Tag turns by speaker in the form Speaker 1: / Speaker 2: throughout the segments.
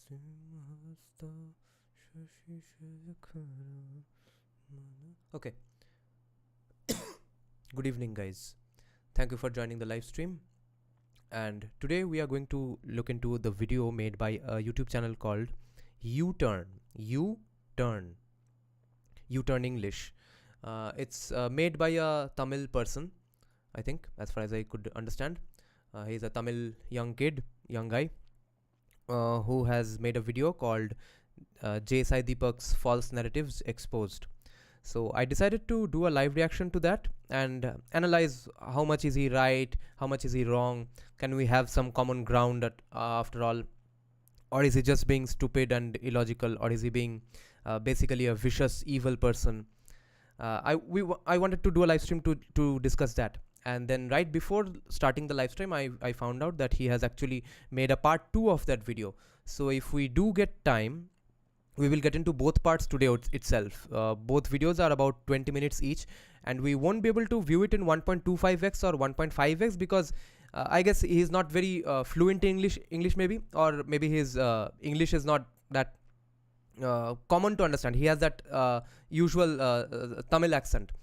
Speaker 1: Okay. Good evening, guys. Thank you for joining the live stream. And today we are going to look into the video made by a YouTube channel called U-Turn. U-Turn. U-Turn English. It's made by a Tamil person, I think, as far as I could understand. He's a Tamil young guy, who has made a video called J. Deepak's False Narratives Exposed. So I decided to do a live reaction to that and analyze how much is he right, how much is he wrong, can we have some common ground after all, or is he just being stupid and illogical, or is he being basically a vicious, evil person? I wanted to do a live stream to discuss that. And then right before starting the live stream, I found out that he has actually made a part 2 of that video. So if we do get time, we will get into both parts today itself. Both videos are about 20 minutes each, and we won't be able to view it in 1.25x or 1.5x because I guess he is not very fluent in English maybe, or maybe his English is not that common to understand. He has that usual Tamil accent.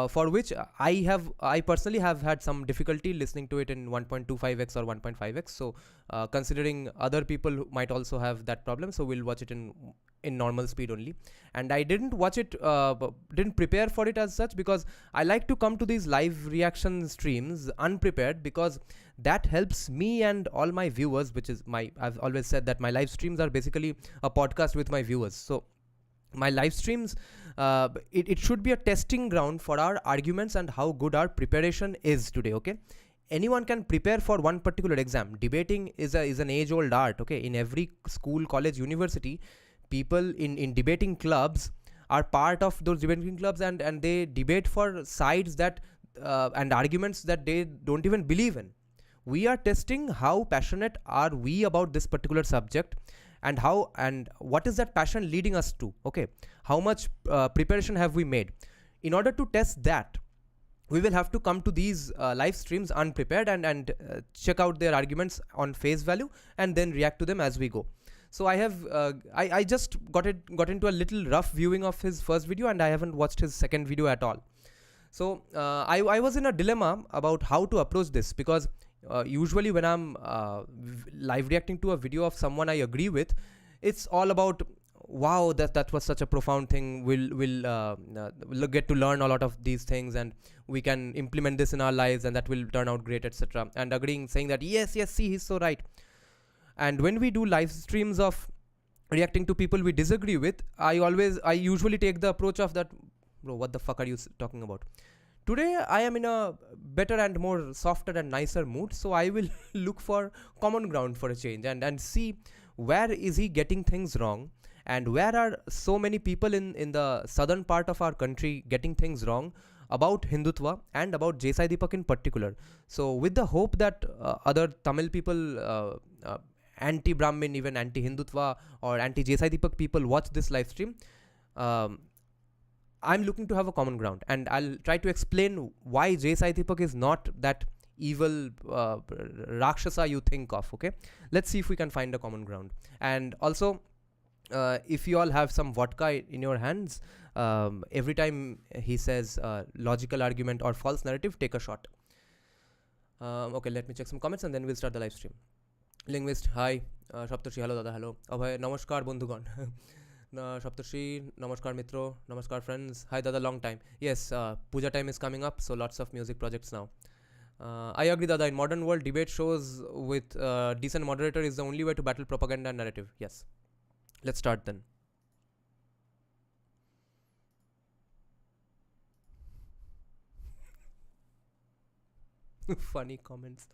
Speaker 1: For which I personally have had some difficulty listening to it in 1.25x or 1.5x. So considering other people might also have that problem, so we'll watch it in normal speed only. And I didn't watch it, didn't prepare for it as such, because I like to come to these live reaction streams unprepared, because that helps me and all my viewers, which is I've always said that my live streams are basically a podcast with my viewers. So my live streams, it should be a testing ground for our arguments and how good our preparation is today. Okay, anyone can prepare for one particular exam. Debating is an age-old art. Okay, in every school, college, university, people in debating clubs are part of those debating clubs, and they debate for sides that and arguments that they don't even believe in. We are testing how passionate are we about this particular subject, and how and what is that passion leading us to. Okay, how much preparation have we made? In order to test that, we will have to come to these live streams unprepared and check out their arguments on face value and then react to them as we go. So I have I just got into a little rough viewing of his first video, and I haven't watched his second video at all. So I was in a dilemma about how to approach this, because usually when I'm live reacting to a video of someone I agree with, it's all about, wow, that was such a profound thing, we'll get to learn a lot of these things, and we can implement this in our lives, and that will turn out great, etc. And agreeing, saying that yes, see, he's so right. And when we do live streams of reacting to people we disagree with, I usually take the approach of that, bro, what the fuck are you talking about? Today I am in a better and more softer and nicer mood, so I will look for common ground for a change and see where is he getting things wrong, and where are so many people in the southern part of our country getting things wrong about Hindutva and about J. Deepak in particular. So with the hope that other Tamil people, anti-Brahmin, even anti-Hindutva or anti-J. Deepak people watch this live stream, I'm looking to have a common ground, and I'll try to explain why J. Deepak is not that evil Rakshasa you think of. Okay, let's see if we can find a common ground. And also, if you all have some vodka in your hands, every time he says logical argument or false narrative, take a shot. Okay, let me check some comments and then we'll start the live stream. Linguist, hi. Saptarshi, hello dada, hello. Abhay, namaskar bondhugan. Saptarshi, namaskar mitro, namaskar friends. Hi dada, long time. Yes, puja time is coming up, so lots of music projects now. I agree dada, in modern world, debate shows with decent moderator is the only way to battle propaganda and narrative. Yes. Let's start then. Funny comments.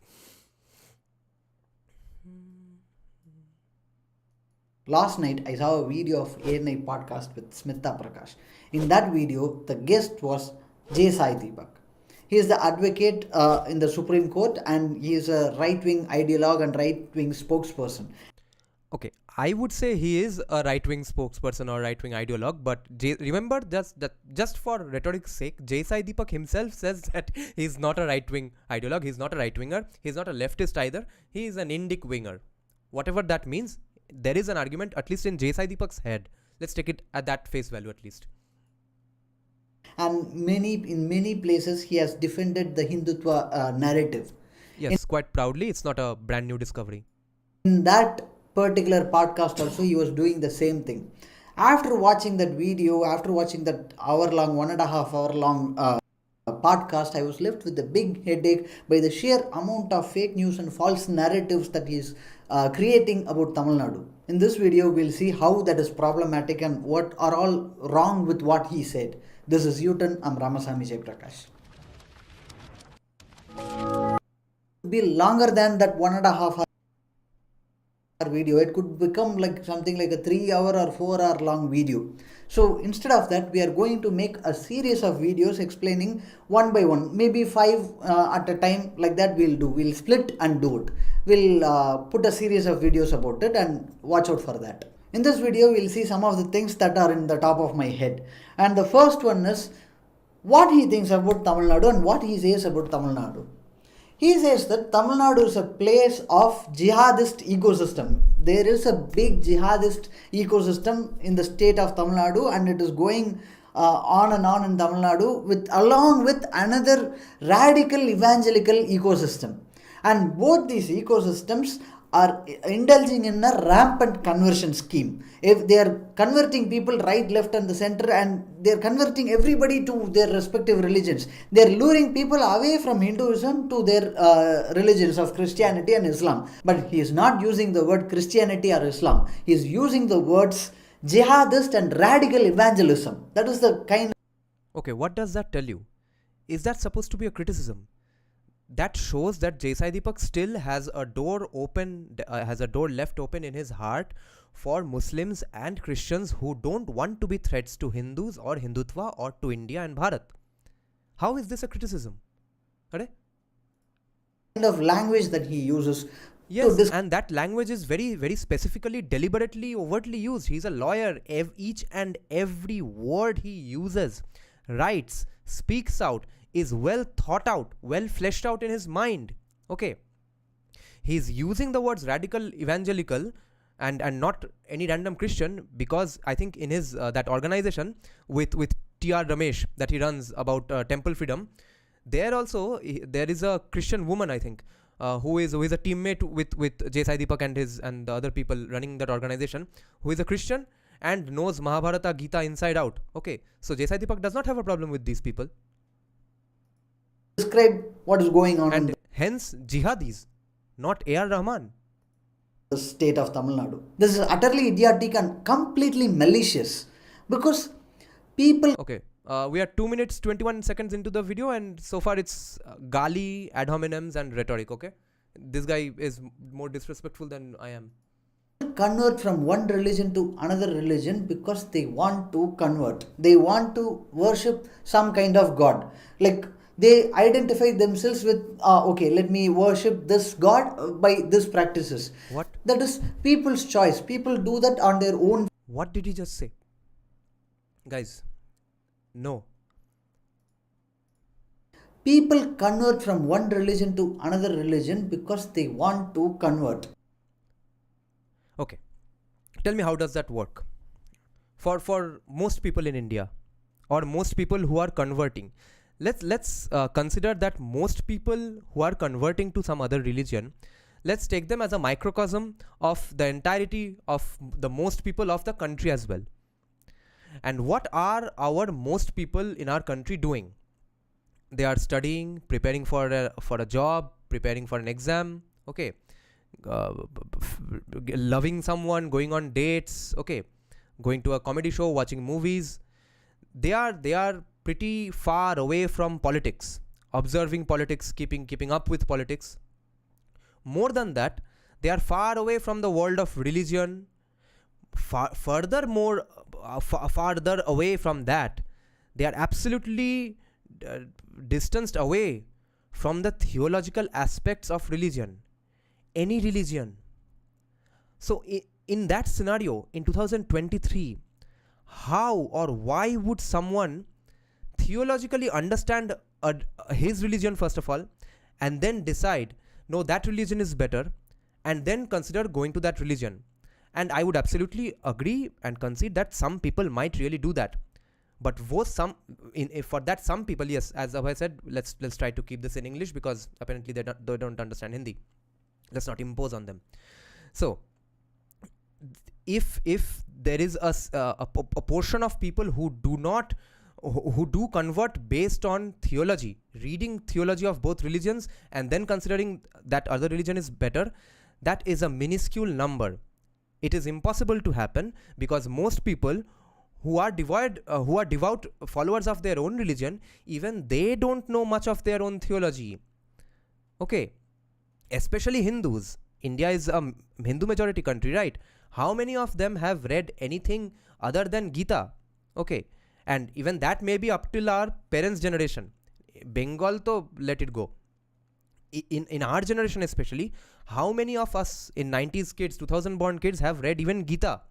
Speaker 2: Last night, I saw a video of ANI podcast with Smita Prakash. In that video, the guest was J. Deepak. He is the advocate in the Supreme Court, and he is a right-wing ideologue and right-wing spokesperson.
Speaker 1: Okay, I would say he is a right-wing spokesperson or right-wing ideologue, but remember just for rhetoric's sake, J. Deepak himself says that he's not a right-wing ideologue, he's not a right-winger, he's not a leftist either, he is an Indic winger. Whatever that means, there is an argument, at least in J. Sai Deepak's head. Let's take it at that face value at least.
Speaker 2: And in many places, he has defended the Hindutva narrative.
Speaker 1: Yes, quite proudly. It's not a brand new discovery.
Speaker 2: In that particular podcast also, he was doing the same thing. After watching that video, after watching that hour-long, 1.5 hour-long podcast, I was left with a big headache by the sheer amount of fake news and false narratives that he is creating about Tamil Nadu. In this video, we'll see how that is problematic and what are all wrong with what he said. This is U-Turn. I'm Ramasamy Jayaprakash. Be longer than that 1.5 hour video. It could become like something like a 3 hour or 4 hour long video. So instead of that, we are going to make a series of videos explaining one by one, maybe 5 at a time. Like that we'll split and do it. We'll put a series of videos about it and watch out for that. In this video, we'll see some of the things that are in the top of my head. And the first one is what he thinks about Tamil Nadu and what he says about Tamil Nadu. He says that Tamil Nadu is a place of jihadist ecosystem. There is a big jihadist ecosystem in the state of Tamil Nadu, and it is going on and on in Tamil Nadu along with another radical evangelical ecosystem. And both these ecosystems are indulging in a rampant conversion scheme. If they are converting people right, left and the center, and they are converting everybody to their respective religions. They are luring people away from Hinduism to their religions of Christianity and Islam. But he is not using the word Christianity or Islam. He is using the words jihadist and radical evangelism. That is the kind.
Speaker 1: Okay, what does that tell you? Is that supposed to be a criticism? That shows that J. Sai Deepak still has a door left open in his heart for Muslims and Christians who don't want to be threats to Hindus or Hindutva or to India and Bharat. How is this a criticism? Right?
Speaker 2: Kind of language that he uses.
Speaker 1: Yes, and that language is very, very specifically, deliberately, overtly used. He's a lawyer. Each and every word he uses, writes, speaks out, is well thought out, well fleshed out in his mind. Okay. He's using the words radical evangelical and not any random Christian, because I think in his that organization with T.R. Ramesh that he runs about temple freedom, there is a Christian woman, I think, who is a teammate with J. Sai Deepak and the other people running that organization, who is a Christian and knows Mahabharata Gita inside out. Okay. So J. Sai Deepak does not have a problem with these people.
Speaker 2: Describe what is going on
Speaker 1: and hence jihadis, not A.R. Rahman.
Speaker 2: The state of Tamil Nadu. This is utterly idiotic and completely malicious, because people.
Speaker 1: Okay, we are 2 minutes 21 seconds into the video, and so far it's gali, ad hominems and rhetoric. Okay, this guy is more disrespectful than I am.
Speaker 2: Convert from one religion to another religion because they want to convert. They want to worship some kind of god. Like, they identify themselves with, okay, let me worship this god by this practices.
Speaker 1: What?
Speaker 2: That is people's choice. People do that on their own.
Speaker 1: What did he just say? Guys, no.
Speaker 2: People convert from one religion to another religion because they want to convert.
Speaker 1: Okay. Tell me, how does that work? For most people in India, or most people who are converting, let's consider that most people who are converting to some other religion, let's take them as a microcosm of the entirety of the most people of the country as well. And what are our most people in our country doing? They are studying, preparing for a job, preparing for an exam, okay, loving someone, going on dates, okay, going to a comedy show, watching movies. They are pretty far away from politics, observing politics, keeping up with politics. More than that, they are far away from the world of religion. Farther away from that, they are absolutely distanced away from the theological aspects of religion, any religion. So in that scenario, in 2023, how or why would someone theologically understand his religion first of all, and then decide, no, that religion is better, and then consider going to that religion? And I would absolutely agree and concede that some people might really do that. But for that some people, yes, as I said, let's try to keep this in English because apparently they don't understand Hindi. Let's not impose on them. So if there is a portion of people who do convert based on theology, reading theology of both religions and then considering that other religion is better, that is a minuscule number. It is impossible to happen because most people who are devout followers of their own religion, even they don't know much of their own theology. Okay, especially Hindus. India is a Hindu majority country, right? How many of them have read anything other than Gita? Okay, and even that may be up till our parents' generation. Bengal, to let it go. In our generation especially, how many of us in 90s kids, 2000 born kids have read even Gita?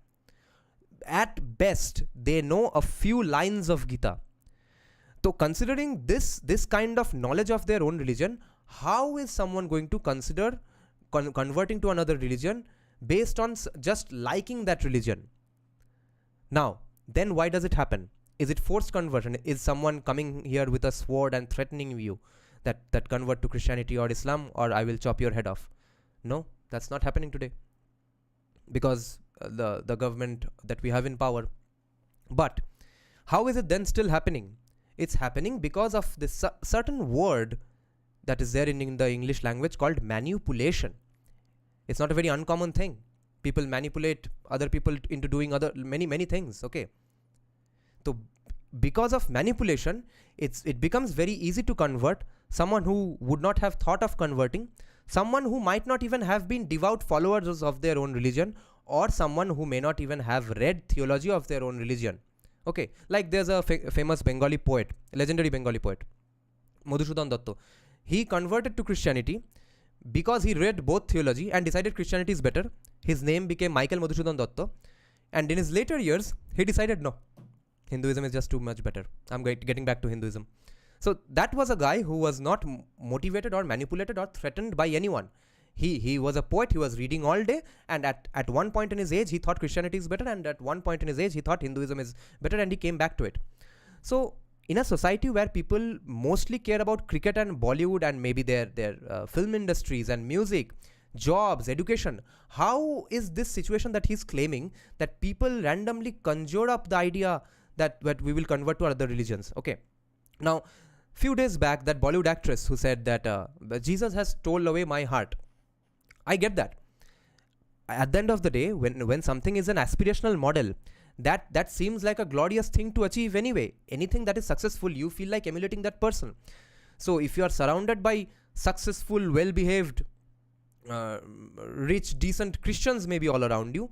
Speaker 1: At best, they know a few lines of Gita. So considering this kind of knowledge of their own religion, how is someone going to consider converting to another religion based on just liking that religion? Now, then why does it happen? Is it forced conversion? Is someone coming here with a sword and threatening you that convert to Christianity or Islam or I will chop your head off? No, that's not happening today because the government that we have in power. But how is it then still happening? It's happening because of this certain word that is there in the English language called manipulation. It's not a very uncommon thing. People manipulate other people into doing many things. Okay, so because of manipulation, it becomes very easy to convert someone who would not have thought of converting, someone who might not even have been devout followers of their own religion, or someone who may not even have read theology of their own religion. Okay, like there's a famous Bengali poet, legendary Bengali poet, Madhusudan Datta. He converted to Christianity because he read both theology and decided Christianity is better. His name became Michael Madhusudan Datta. And in his later years, he decided, no, Hinduism is just too much better. I'm getting back to Hinduism. So that was a guy who was not motivated or manipulated or threatened by anyone. He was a poet, he was reading all day, and at one point in his age, he thought Christianity is better, and at one point in his age, he thought Hinduism is better, and he came back to it. So in a society where people mostly care about cricket and Bollywood and maybe their film industries and music, jobs, education, how is this situation that he's claiming that people randomly conjure up the idea that we will convert to other religions? Okay, now few days back, that Bollywood actress who said that Jesus has stole away my heart. I get that. At the end of the day, when something is an aspirational model, that seems like a glorious thing to achieve anyway. Anything that is successful, you feel like emulating that person. So if you are surrounded by successful, well-behaved, rich, decent Christians maybe all around you,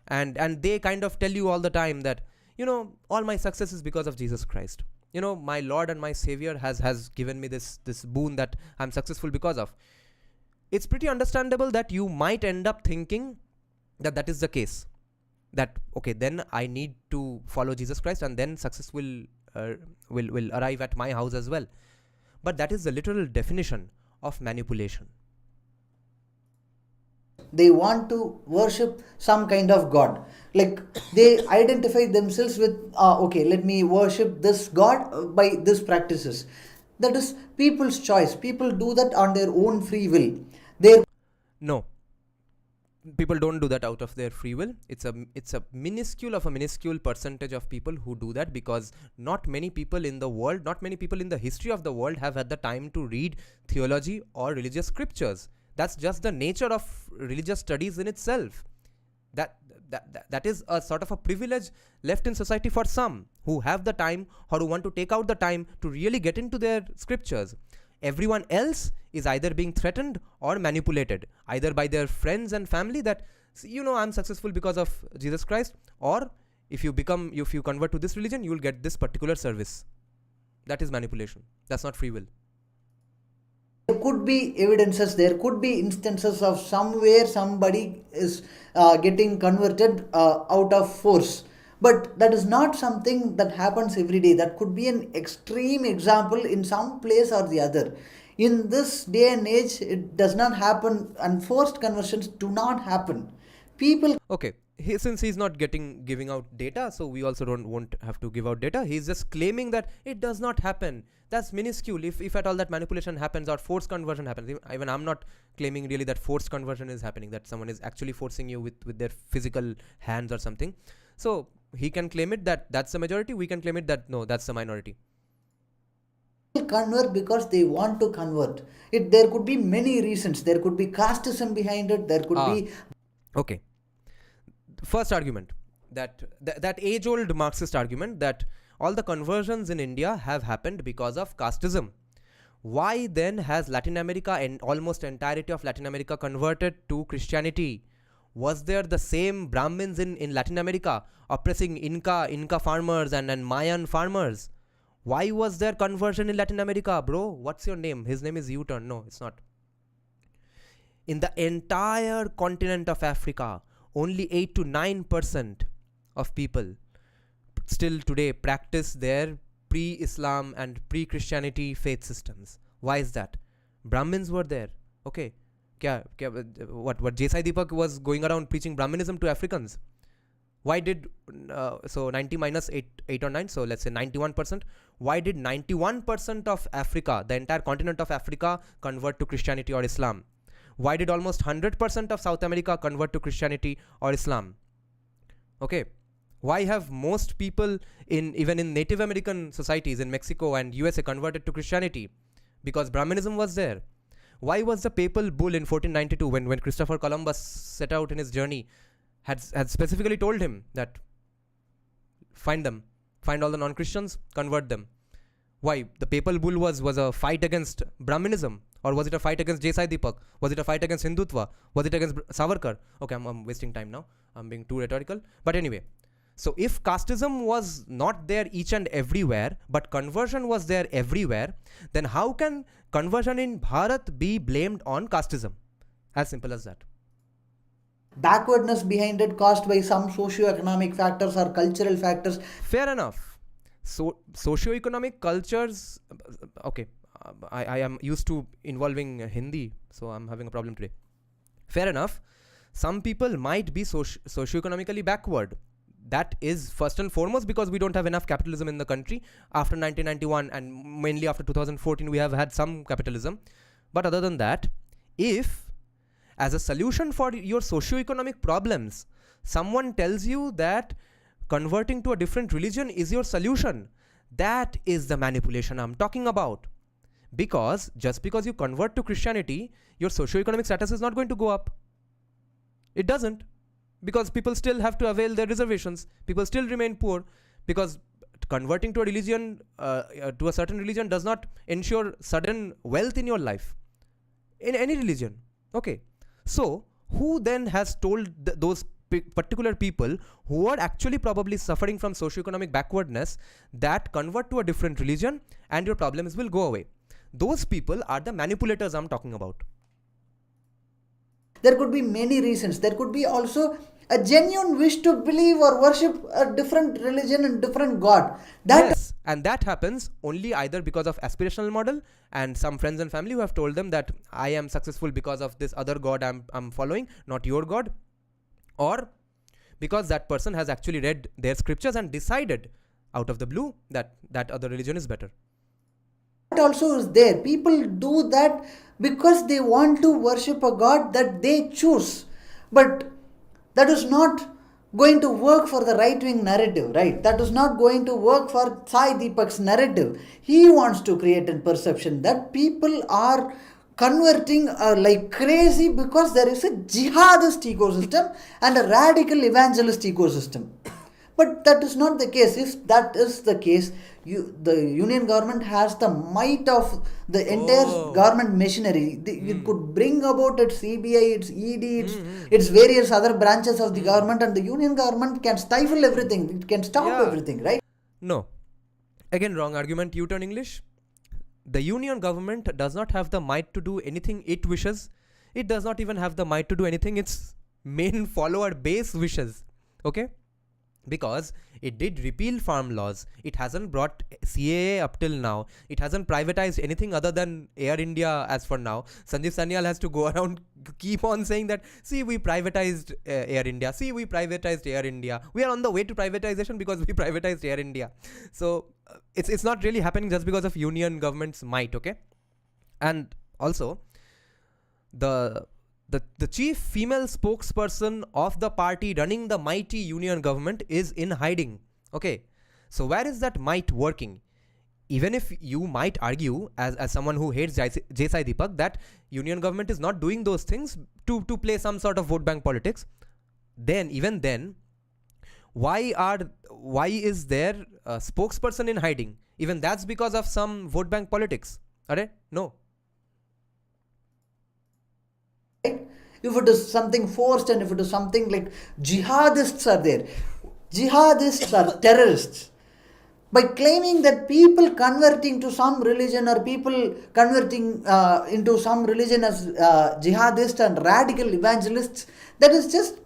Speaker 1: and they kind of tell you all the time that, all my success is because of Jesus Christ. My Lord and my Savior has given me this boon that I'm successful because of. It's pretty understandable that you might end up thinking that is the case. That, okay, then I need to follow Jesus Christ and then success will arrive at my house as well. But that is the literal definition of manipulation.
Speaker 2: They want to worship some kind of god. Like they identify themselves with, okay, let me worship this god by these practices. That is people's choice. People do that on their own free will.
Speaker 1: No, people don't do that out of their free will. It's a minuscule percentage of people who do that, because not many people in the world, not many people in the history of the world have had the time to read theology or religious scriptures. That's just the nature of religious studies in itself. That is a sort of a privilege left in society for some who have the time or who want to take out the time to really get into their scriptures. Everyone else is either being threatened or manipulated, either by their friends and family that, I'm successful because of Jesus Christ, or if you convert to this religion, you will get this particular service. That is manipulation. That's not free will.
Speaker 2: There could be evidences, there could be instances of somewhere somebody is getting converted out of force. But that is not something that happens every day. That could be an extreme example in some place or the other. In this day and age, it does not happen, and forced conversions do not happen. People...
Speaker 1: Okay, since he's not giving out data, so we also won't have to give out data. He's just claiming that it does not happen. That's minuscule. If at all that manipulation happens or forced conversion happens, even I'm not claiming really that forced conversion is happening, that someone is actually forcing you with their physical hands or something. So he can claim it that that's the majority. We can claim it that no, that's the minority.
Speaker 2: Convert because they want to convert. There could be many reasons. There could be casteism behind it. There could be.
Speaker 1: Okay. First argument, that age-old Marxist argument that all the conversions in India have happened because of casteism. Why then has Latin America and almost entirety of Latin America converted to Christianity? Was there the same Brahmins in Latin America oppressing Inca farmers and Mayan farmers? Why was there conversion in Latin America, bro? What's your name? His name is U-turn. No, it's not. In the entire continent of Africa, only 8 to 9% of people still today practice their pre-Islam and pre-Christianity faith systems. Why is that? Brahmins were there. Okay. What J.S. Deepak was going around preaching Brahminism to Africans. Why did, so 90 minus 8 or 9, so let's say 91%. Why did 91% of Africa, the entire continent of Africa, convert to Christianity or Islam? Why did almost 100% of South America convert to Christianity or Islam? Okay. Why have most people even in Native American societies in Mexico and USA converted to Christianity? Because Brahminism was there. Why was the papal bull in 1492 when Christopher Columbus set out in his journey had specifically told him that find all the non-Christians, convert them? Why? The papal bull was a fight against Brahminism, or was it a fight against J.S. Deepak? Was it a fight against Hindutva? Was it against Savarkar? Okay, I'm wasting time now. I'm being too rhetorical. But anyway, so if casteism was not there each and everywhere, but conversion was there everywhere, then how can conversion in Bharat be blamed on casteism? As simple as that.
Speaker 2: Backwardness behind it caused by some socio-economic factors or cultural factors.
Speaker 1: Fair enough. So socio-economic cultures, okay, I am used to involving Hindi, so I'm having a problem today. Fair enough. Some people might be socio-economically backward. That is first and foremost because we don't have enough capitalism in the country. After 1991 and mainly after 2014, we have had some capitalism. But other than that, if as a solution for your socio-economic problems, someone tells you that converting to a different religion is your solution, that is the manipulation I'm talking about. Because just because you convert to Christianity, your socio-economic status is not going to go up. It doesn't. Because people still have to avail their reservations. People still remain poor. Because converting to a religion, to a certain religion does not ensure sudden wealth in your life. In any religion. Okay. So, who then has told those particular people who are actually probably suffering from socioeconomic backwardness that convert to a different religion and your problems will go away? Those people are the manipulators I'm talking about.
Speaker 2: There could be many reasons. There could be also a genuine wish to believe or worship a different religion and different God.
Speaker 1: Yes, and that happens only either because of aspirational model and some friends and family who have told them that I am successful because of this other God I'm following, not your God. Or because that person has actually read their scriptures and decided out of the blue that other religion is better.
Speaker 2: That also is there. People do that because they want to worship a God that they choose. But that is not going to work for the right-wing narrative, right? That is not going to work for Sai Deepak's narrative. He wants to create a perception that people are converting like crazy because there is a jihadist ecosystem and a radical evangelist ecosystem. But that is not the case. If that is the case, the union government has the might of the entire government machinery. It could bring about its CBI, its ED, its various other branches of the government, and the union government can stifle everything. It can stop everything, right?
Speaker 1: No. Again, wrong argument. U-turn English. The union government does not have the might to do anything it wishes. It does not even have the might to do anything its main follower base wishes. Okay? Because it did repeal farm laws. It hasn't brought CAA up till now. It hasn't privatized anything other than Air India as for now. Sanjeev Sanyal has to go around keep on saying that, see, we privatized Air India. See, we privatized Air India. We are on the way to privatization because we privatized Air India. So it's not really happening just because of union government's might, okay? And also, the chief female spokesperson of the party running the mighty union government is in hiding. Okay, so where is that might working? Even if you might argue, as someone who hates J.Sai Deepak, that union government is not doing those things to play some sort of vote bank politics, then even then, why is there a spokesperson in hiding? Even that's because of some vote bank politics. No.
Speaker 2: If it is something forced and if it is something like jihadists are there, jihadists are terrorists. By claiming that people converting to some religion or people converting into some religion as jihadists and radical evangelists, that is just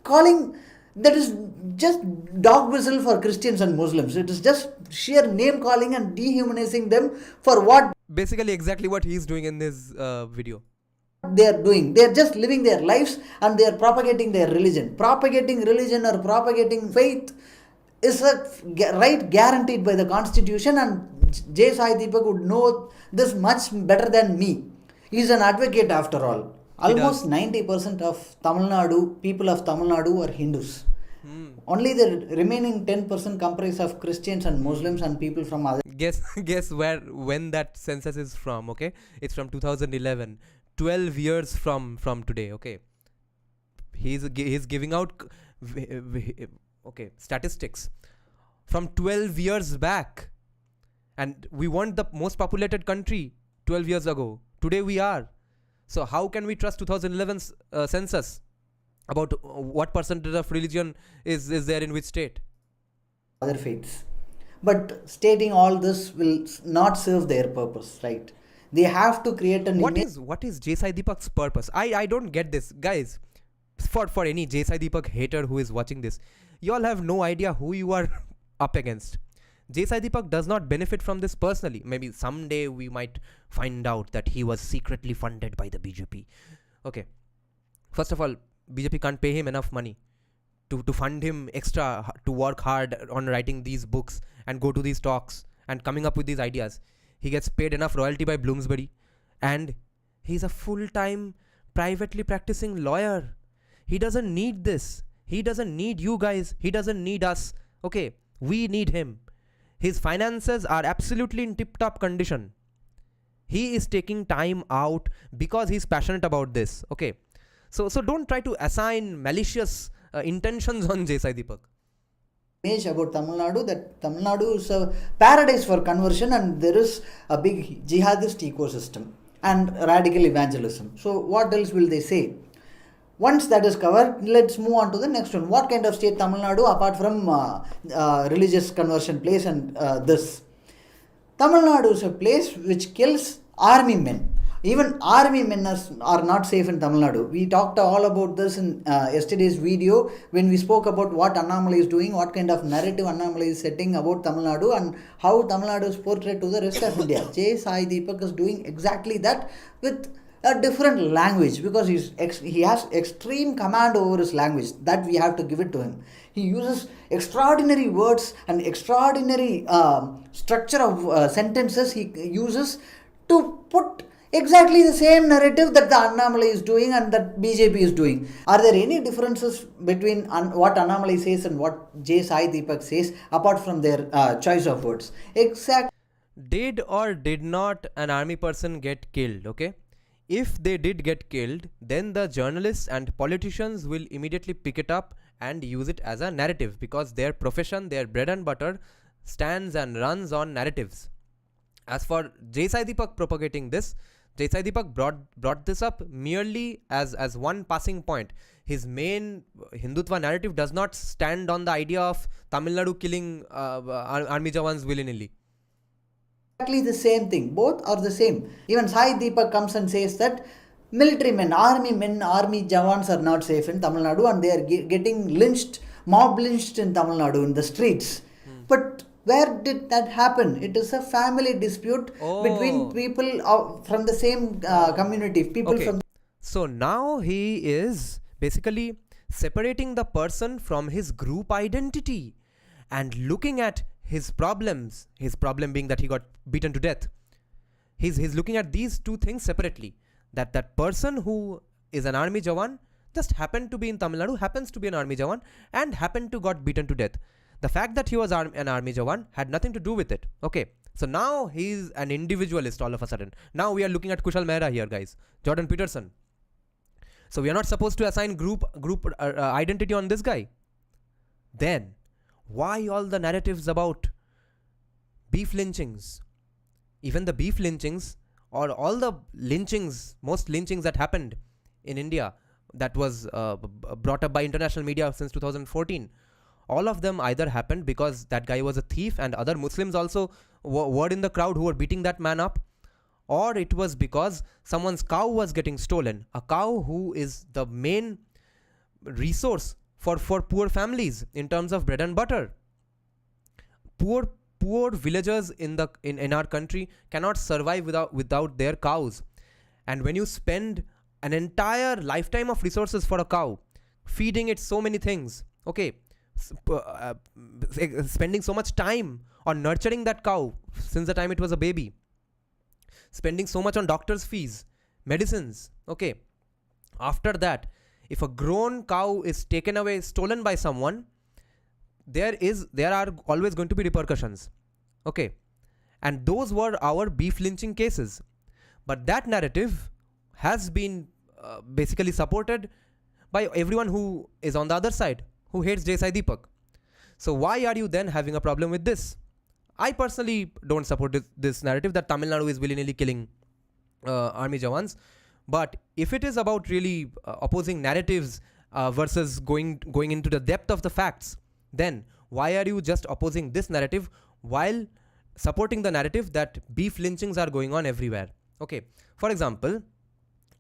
Speaker 2: dog whistle for Christians and Muslims. It is just sheer name calling and dehumanizing them for what?
Speaker 1: Basically exactly what he is doing in this video.
Speaker 2: They are doing. They are just living their lives and they are propagating their religion. Propagating religion or propagating faith is a right guaranteed by the constitution, and J.Sai Deepak would know this much better than me. He is an advocate after all. Almost 90% of Tamil Nadu, people of Tamil Nadu are Hindus. Only the remaining 10% comprise of Christians and Muslims and people from other.
Speaker 1: Guess when that census is from, okay? It's from 2011. 12 years from today, okay? He's giving out statistics from 12 years back, and we weren't the most populated country 12 years ago. Today we are. So how can we trust 2011's census about what percentage of religion is there in which state?
Speaker 2: Other faiths. But stating all this will not serve their purpose, right? They have to create an image.
Speaker 1: What is J.Sai Deepak's purpose? I don't get this, guys. For any J.Sai Deepak hater who is watching this, you all have no idea who you are up against. J.Sai Deepak does not benefit from this personally. Maybe someday we might find out that he was secretly funded by the BJP. Okay. First of all, BJP can't pay him enough money to fund him extra to work hard on writing these books and go to these talks and coming up with these ideas. He gets paid enough royalty by Bloomsbury, and he's a full-time privately practicing lawyer. He doesn't need this. He doesn't need you guys. He doesn't need us. Okay, we need him. His finances are absolutely in tip-top condition. He is taking time out because he's passionate about this. Okay, so don't try to assign malicious intentions on J.Sai Deepak.
Speaker 2: Image about Tamil Nadu, that Tamil Nadu is a paradise for conversion and there is a big jihadist ecosystem and radical evangelism. So what else will they say? Once that is covered, let's move on to the next one. What kind of state Tamil Nadu apart from religious conversion place and this? Tamil Nadu is a place which kills army men. Even army men are not safe in Tamil Nadu. We talked all about this in yesterday's video when we spoke about what Annamalai is doing, what kind of narrative Annamalai is setting about Tamil Nadu and how Tamil Nadu is portrayed to the rest of India. J.Sai Deepak is doing exactly that with a different language because he has extreme command over his language. That we have to give it to him. He uses extraordinary words and extraordinary structure of sentences he uses to put exactly the same narrative that the Annamalai is doing and that BJP is doing. Are there any differences between what Annamalai says and what J.Sai Deepak says apart from their choice of words? Exactly.
Speaker 1: Did or did not an army person get killed? Okay. If they did get killed, then the journalists and politicians will immediately pick it up and use it as a narrative because their profession, their bread and butter stands and runs on narratives. As for J.Sai Deepak propagating this, J.Sai Deepak brought this up merely as one passing point. His main Hindutva narrative does not stand on the idea of Tamil Nadu killing army jawans willy-nilly.
Speaker 2: Exactly the same thing. Both are the same. Even Sai Deepak comes and says that military men, army jawans are not safe in Tamil Nadu and they are getting lynched, mob lynched in Tamil Nadu in the streets. But where did that happen? It is a family dispute between people from the same community. People from.
Speaker 1: So now he is basically separating the person from his group identity and looking at his problems, his problem being that he got beaten to death. He's looking at these two things separately. That person who is an army jawan just happened to be in Tamil Nadu, happens to be an army jawan, and happened to got beaten to death. The fact that he was an army jawan had nothing to do with it. Okay. So now he's an individualist all of a sudden. Now we are looking at Kushal Mehra here, guys. Jordan Peterson. So we are not supposed to assign group identity on this guy. Then why all the narratives about beef lynchings? Even the beef lynchings or all the lynchings, most lynchings that happened in India that was brought up by international media since 2014, all of them either happened because that guy was a thief and other Muslims also were in the crowd who were beating that man up, or it was because someone's cow was getting stolen, a cow who is the main resource for poor families in terms of bread and butter. Poor villagers in our country cannot survive without their cows. And when you spend an entire lifetime of resources for a cow, feeding it so many things, okay, spending so much time on nurturing that cow since the time it was a baby, spending so much on doctor's fees, medicines, okay, after that, if a grown cow is taken away, stolen by someone, there are always going to be repercussions, okay, and those were our beef lynching cases. But that narrative has been basically supported by everyone who is on the other side, who hates Deepak. So why are you then having a problem with this? I personally don't support this narrative that Tamil Nadu is willy-nilly killing army jawans. But if it is about really opposing narratives versus going into the depth of the facts, then why are you just opposing this narrative while supporting the narrative that beef lynchings are going on everywhere? Okay, for example,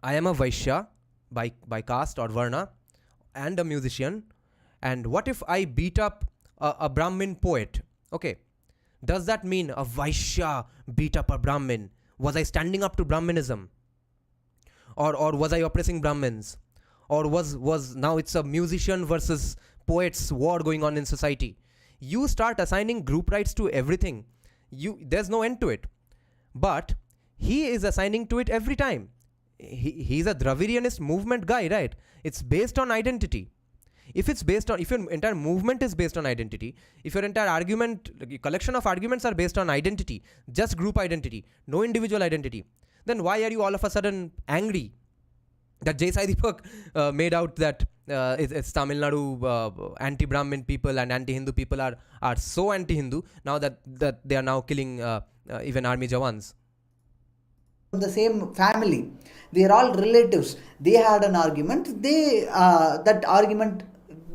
Speaker 1: I am a Vaishya by caste or Varna and a musician, and what if I beat up a Brahmin poet? Okay, does that mean a Vaishya beat up a Brahmin? Was I standing up to Brahminism? Or was I oppressing Brahmins? Or was now it's a musician versus poets war going on in society? You start assigning group rights to everything. There's no end to it. But he is assigning to it every time. He's a Dravidianist movement guy, right? It's based on identity. If your entire movement is based on identity, if your entire collection of arguments are based on identity, just group identity, no individual identity, then why are you all of a sudden angry that Deepak made out that it's Tamil Nadu anti-Brahmin people and anti-Hindu people are so anti-Hindu now that they are now killing even army jawans?
Speaker 2: From the same family, they are all relatives. They had an argument. That argument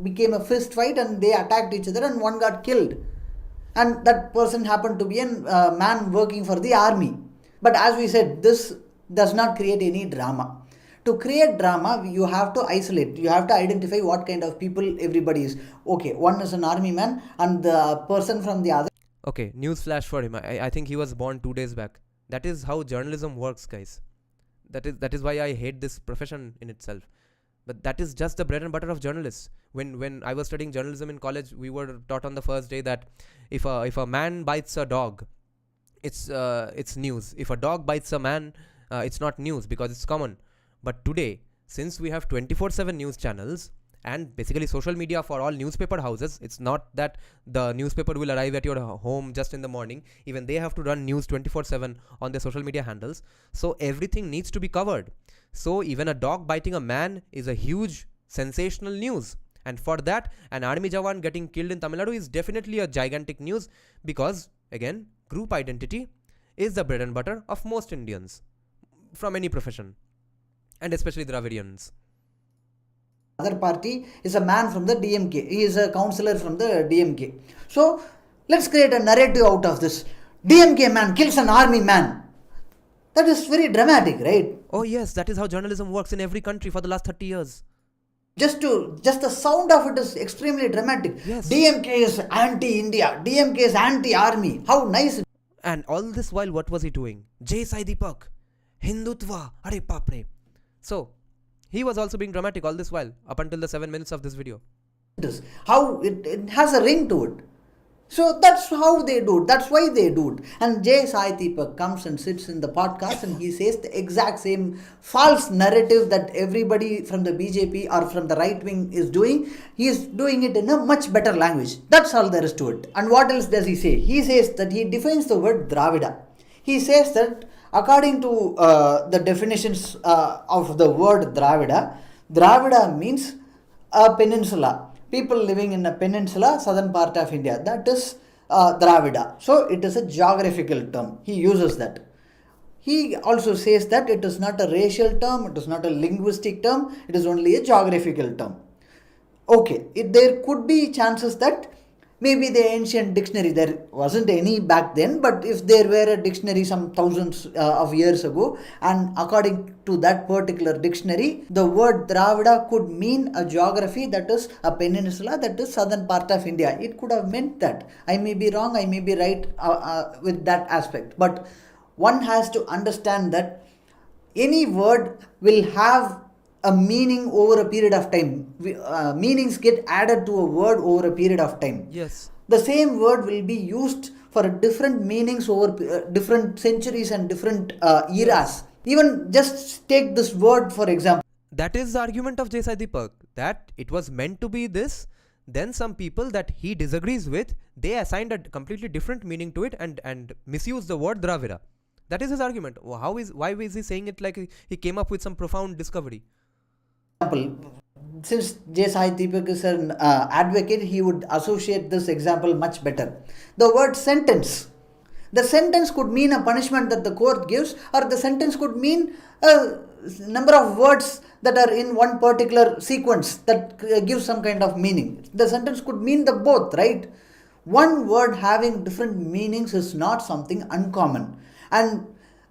Speaker 2: became a fist fight and they attacked each other and one got killed. And that person happened to be a man working for the army. But as we said, this does not create any drama. To create drama, you have to isolate. You have to identify what kind of people everybody is. Okay, one is an army man and the person from the other.
Speaker 1: Okay, news flash for him. I think he was born 2 days back. That is how journalism works, guys. That is why I hate this profession in itself. But that is just the bread and butter of journalists. When I was studying journalism in college, we were taught on the first day that if a man bites a dog, it's news. If a dog bites a man, it's not news because it's common. But today, since we have 24/7 news channels and basically social media for all newspaper houses, it's not that the newspaper will arrive at your home just in the morning. Even they have to run news 24/7 on their social media handles. So everything needs to be covered. So even a dog biting a man is a huge sensational news. And for that, an army jawan getting killed in Tamil Nadu is definitely a gigantic news because, again, group identity is the bread and butter of most Indians from any profession, and especially Dravidians.
Speaker 2: Other party is a man from the DMK. He is a councillor from the DMK. So let's create a narrative out of this. DMK man kills an army man. That is very dramatic, right?
Speaker 1: Oh yes, that is how journalism works in every country for the last 30 years.
Speaker 2: Just the sound of it is extremely dramatic.
Speaker 1: Yes.
Speaker 2: DMK is anti-India. DMK is anti-army. How nice.
Speaker 1: And all this while, what was he doing? Deepak, Hindutva, are papre. So He was also being dramatic all this while, up until the 7 minutes of this video.
Speaker 2: How it has a ring to it. So that's how they do it. That's why they do it. And Jay Sai Deepak comes and sits in the podcast and he says the exact same false narrative that everybody from the BJP or from the right wing is doing. He is doing it in a much better language. That's all there is to it. And what else does he say? He says that he defines the word Dravida. He says that according to the definitions of the word Dravida, Dravida means a peninsula. People living in a peninsula, southern part of India. That is Dravida. So it is a geographical term. He uses that. He also says that it is not a racial term, it is not a linguistic term, it is only a geographical term. Okay, there could be chances that maybe the ancient dictionary, there wasn't any back then, but if there were a dictionary some thousands of years ago, and according to that particular dictionary, the word Dravida could mean a geography that is a peninsula, that is southern part of India. It could have meant that. I may be wrong, I may be right with that aspect. But one has to understand that any word will have a meaning over a period of time. Meanings get added to a word over a period of time.
Speaker 1: Yes.
Speaker 2: The same word will be used for different meanings over different centuries and different eras. Even just take this word for example.
Speaker 1: That is the argument of Jay Sai Deepak, that it was meant to be this. Then some people that he disagrees with, they assigned a completely different meaning to it and misused the word Dravida. That is his argument. Why is he saying it like he came up with some profound discovery?
Speaker 2: Since Jay Sai Deepak is an advocate, he would associate this example much better. The word sentence. The sentence could mean a punishment that the court gives, or the sentence could mean a number of words that are in one particular sequence that gives some kind of meaning. The sentence could mean the both, right? One word having different meanings is not something uncommon. And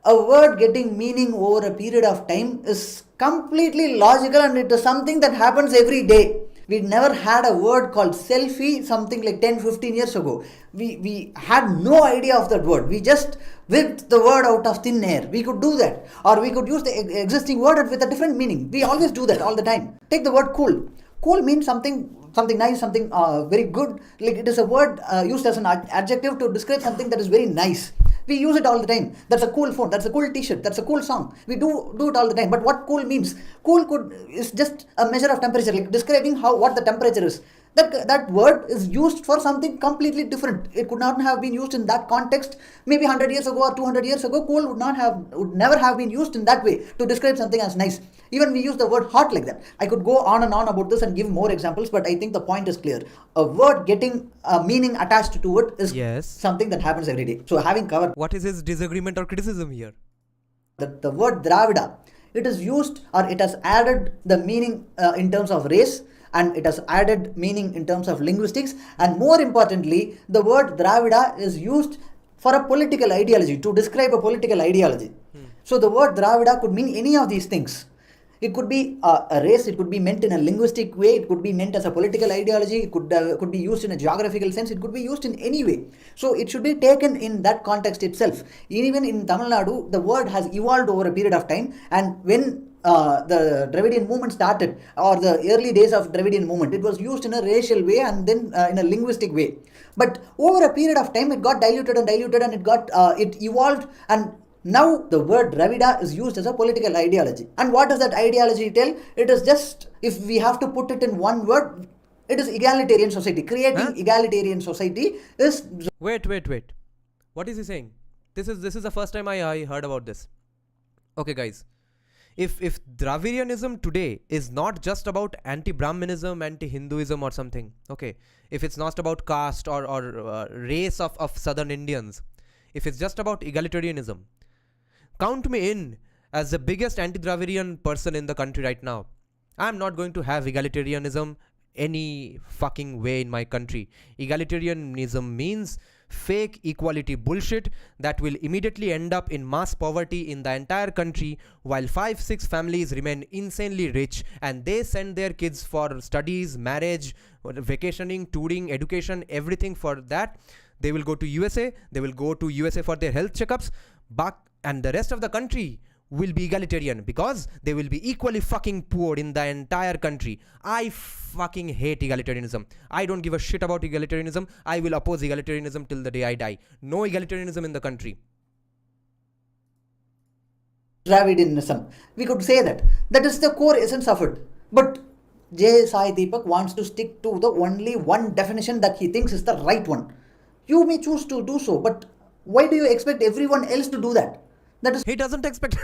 Speaker 2: a word getting meaning over a period of time is completely logical, and it is something that happens every day. We never had a word called selfie something like 10-15 years ago. We had no idea of that word. We just whipped the word out of thin air. We could do that. Or we could use the existing word with a different meaning. We always do that all the time. Take the word cool. Cool means something nice, something very good. Like it is a word used as an adjective to describe something that is very nice. We use it all the time. That's a cool phone. That's a cool t-shirt. That's a cool song. We do it all the time. But what cool means? Cool is just a measure of temperature, like describing what the temperature is. That word is used for something completely different. It could not have been used in that context. Maybe 100 years ago or 200 years ago, cool would never have been used in that way to describe something as nice. Even we use the word hot like that. I could go on and on about this and give more examples, but I think the point is clear. A word getting a meaning attached to it is something that happens every day. So having covered...
Speaker 1: What is his disagreement or criticism here?
Speaker 2: The word Dravida, it is used, or it has added the meaning in terms of race, and it has added meaning in terms of linguistics, and more importantly, the word Dravida is used for a political ideology, to describe a political ideology. So the word Dravida could mean any of these things. It could be a race, it could be meant in a linguistic way, it could be meant as a political ideology, it could be used in a geographical sense, it could be used in any way. So it should be taken in that context itself. Even in Tamil Nadu, the word has evolved over a period of time, and when the Dravidian movement started, or the early days of Dravidian movement, it was used in a racial way and then in a linguistic way. But over a period of time, it got diluted and it evolved, and now the word Dravida is used as a political ideology. And what does that ideology tell? It is just, if we have to put it in one word, it is egalitarian society. Creating egalitarian society is...
Speaker 1: Wait. What is he saying? This is the first time I heard about this. Okay, guys. If Dravidianism today is not just about anti-Brahmanism, anti-Hinduism or something, okay, if it's not about caste or race of southern Indians, if it's just about egalitarianism, count me in as the biggest anti-Dravidian person in the country right now. I'm not going to have egalitarianism any fucking way in my country. Egalitarianism means fake equality bullshit that will immediately end up in mass poverty in the entire country, while 5-6 families remain insanely rich and they send their kids for studies, marriage, vacationing, touring, education, everything. For that they will go to USA, they will go to USA for their health checkups, and the rest of the country will be egalitarian because they will be equally fucking poor in the entire country. I fucking hate egalitarianism. I don't give a shit about egalitarianism. I will oppose egalitarianism till the day I die. No egalitarianism in the country.
Speaker 2: Dravidianism. We could say that. That is the core essence of it. But J. Sai Deepak wants to stick to the only one definition that he thinks is the right one. You may choose to do so, but why do you expect everyone else to do that? That is.
Speaker 1: He doesn't expect.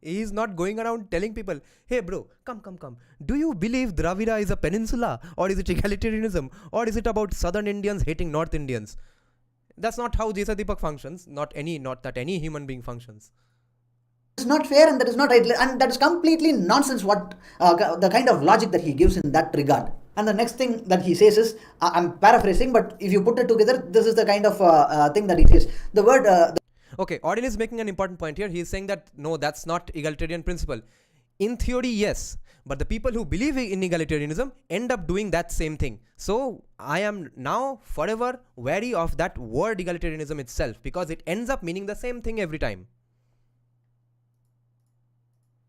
Speaker 1: He is not going around telling people, hey bro, come. Do you believe Dravida is a peninsula? Or is it egalitarianism? Or is it about southern Indians hating north Indians? That's not how J. Sai Deepak functions. Not that any human being functions.
Speaker 2: It's not fair and that is not right, and that is completely nonsense what the kind of logic that he gives in that regard. And the next thing that he says is, I'm paraphrasing, but if you put it together, this is the kind of thing that he says. The word...
Speaker 1: Okay, Audin is making an important point here. He is saying that, no, that's not egalitarian principle. In theory, yes. But the people who believe in egalitarianism end up doing that same thing. So, I am now forever wary of that word egalitarianism itself because it ends up meaning the same thing every time.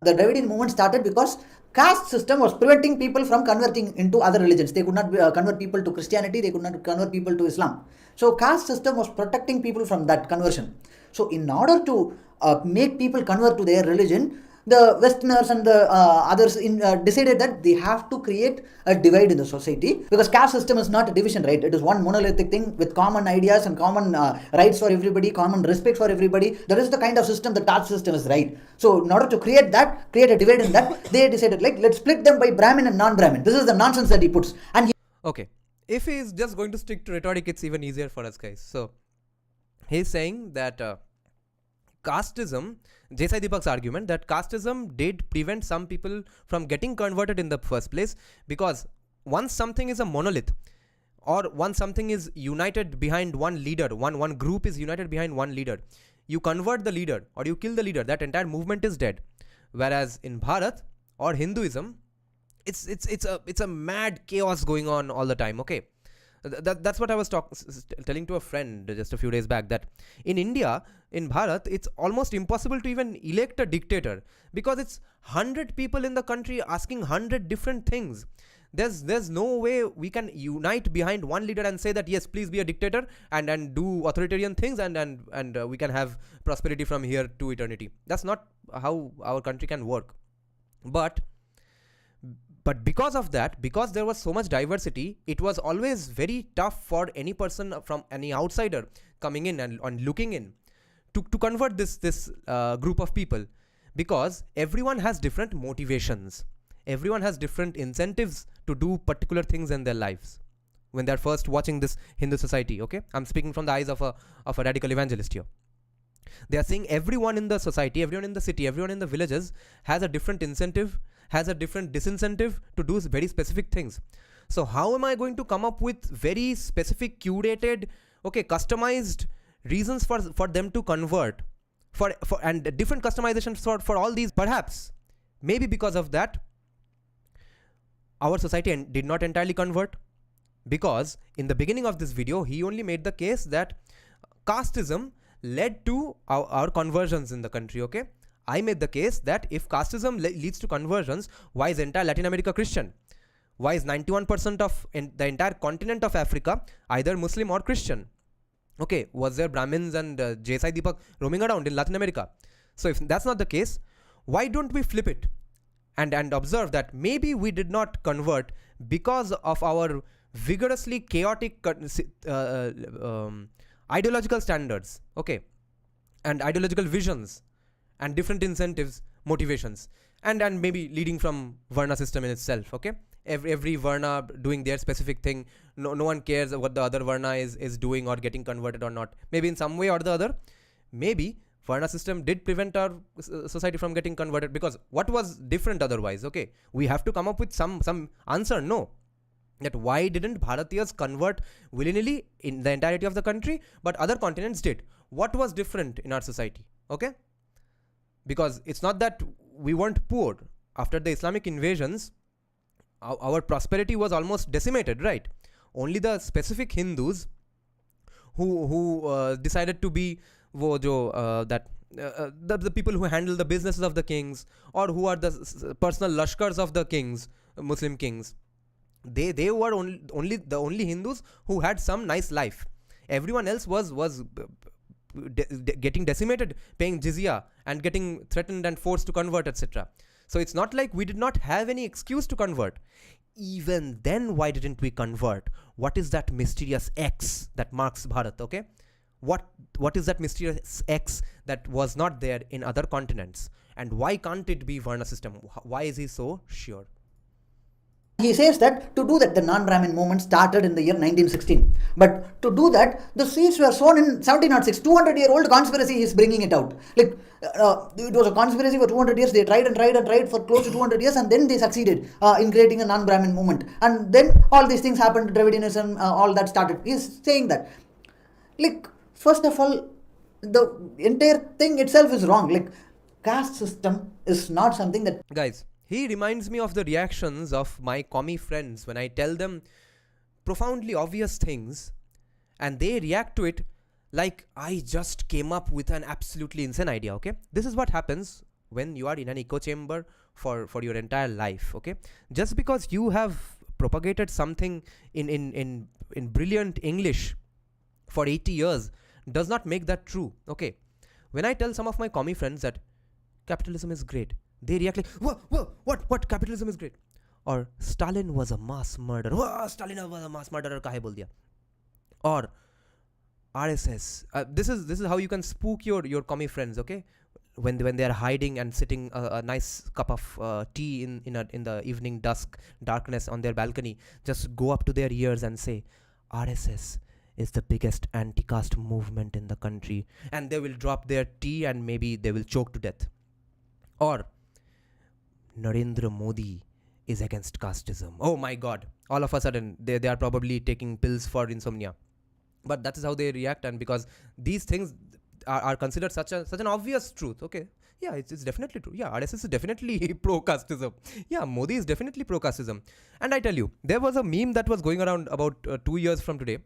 Speaker 2: The Dravidian movement started because caste system was preventing people from converting into other religions. They could not convert people to Christianity. They could not convert people to Islam. So caste system was protecting people from that conversion. So in order to make people convert to their religion, the Westerners and the others decided that they have to create a divide in the society, because caste system is not a division, right? It is one monolithic thing with common ideas and common rights for everybody, common respect for everybody. That is the kind of system the caste system is, right? So in order to create a divide in that, they decided, like, let's split them by Brahmin and non-Brahmin. This is the nonsense that he puts. And
Speaker 1: okay, if he is just going to stick to rhetoric, it's even easier for us guys. So he's saying that casteism, J. Sai Deepak's argument that casteism did prevent some people from getting converted in the first place, because once something is a monolith, or once something is united behind one leader, one group is united behind one leader, you convert the leader or you kill the leader, that entire movement is dead. Whereas in Bharat or Hinduism, it's a mad chaos going on all the time. Okay, that's what I was telling to a friend just a few days back, that in India, in Bharat, it's almost impossible to even elect a dictator, because it's 100 people in the country asking 100 different things. There's no way we can unite behind one leader and say that yes, please be a dictator and do authoritarian things and we can have prosperity from here to eternity. That's not how our country can work. But because of that, because there was so much diversity, it was always very tough for any person from any outsider coming in and looking in to convert this group of people, because everyone has different motivations. Everyone has different incentives to do particular things in their lives when they're first watching this Hindu society. Okay, I'm speaking from the eyes of a radical evangelist here. They are saying everyone in the society, everyone in the city, everyone in the villages has a different incentive, has a different disincentive to do very specific things. So how am I going to come up with very specific, curated, customized reasons for them to convert, and different customizations for all these? Perhaps, maybe because of that, our society did not entirely convert, because in the beginning of this video, he only made the case that casteism led to our conversions in the country. Okay, I made the case that if casteism leads to conversions, why is entire Latin America Christian? Why is 91% of the entire continent of Africa either Muslim or Christian? Okay, was there Brahmins and J. Sai Deepak roaming around in Latin America? So if that's not the case, why don't we flip it and observe that maybe we did not convert because of our vigorously chaotic ideological standards, okay, and ideological visions and different incentives, motivations, and maybe leading from Varna system in itself. Okay, every Varna doing their specific thing. No one cares what the other Varna is doing or getting converted or not. Maybe in some way or the other, maybe Varna system did prevent our society from getting converted, because what was different otherwise? Okay, we have to come up with some answer. No, that why didn't Bharatiyas convert willy-nilly in the entirety of the country, but other continents did? What was different in our society? Okay, because it's not that we weren't poor. After the Islamic invasions, our prosperity was almost decimated, right? Only the specific Hindus who decided to be that the people who handle the businesses of the kings, or who are the personal lashkars of the kings, Muslim kings. They were only Hindus who had some nice life. Everyone else was getting decimated, paying jizya, and getting threatened and forced to convert, etc. So it's not like we did not have any excuse to convert. Even then, why didn't we convert? What is that mysterious X that marks Bharat? Okay, what is that mysterious X that was not there in other continents? And why can't it be Varna system? Why is he so sure?
Speaker 2: He says that to do that, the non-Brahmin movement started in the year 1916. But to do that, the seeds were sown in 1706. 200-year-old conspiracy, he's bringing it out. Like, it was a conspiracy for 200 years. They tried and tried and tried for close to 200 years, and then they succeeded in creating a non-Brahmin movement. And then all these things happened, Dravidianism, all that started. He's saying that. Like, first of all, the entire thing itself is wrong. Like, caste system is not something that...
Speaker 1: Guys, he reminds me of the reactions of my commie friends when I tell them profoundly obvious things, and they react to it like I just came up with an absolutely insane idea, okay? This is what happens when you are in an echo chamber for your entire life, okay? Just because you have propagated something in brilliant English for 80 years does not make that true, okay? When I tell some of my commie friends that capitalism is great, they react like, what? Capitalism is great. Or Stalin was a mass murderer. Stalin was a mass murderer, kahe bol diya? Or RSS. This is how you can spook your commie friends, okay? When they are hiding and sitting a nice cup of tea in the evening darkness on their balcony, just go up to their ears and say, RSS is the biggest anti-caste movement in the country, and they will drop their tea and maybe they will choke to death. Or Narendra Modi is against casteism. Oh my god. All of a sudden, they are probably taking pills for insomnia. But that is how they react, and because these things are considered such an obvious truth, okay? Yeah, it's definitely true. Yeah, RSS is definitely pro-casteism. Yeah, Modi is definitely pro-casteism. And I tell you, there was a meme that was going around about 2 years from today,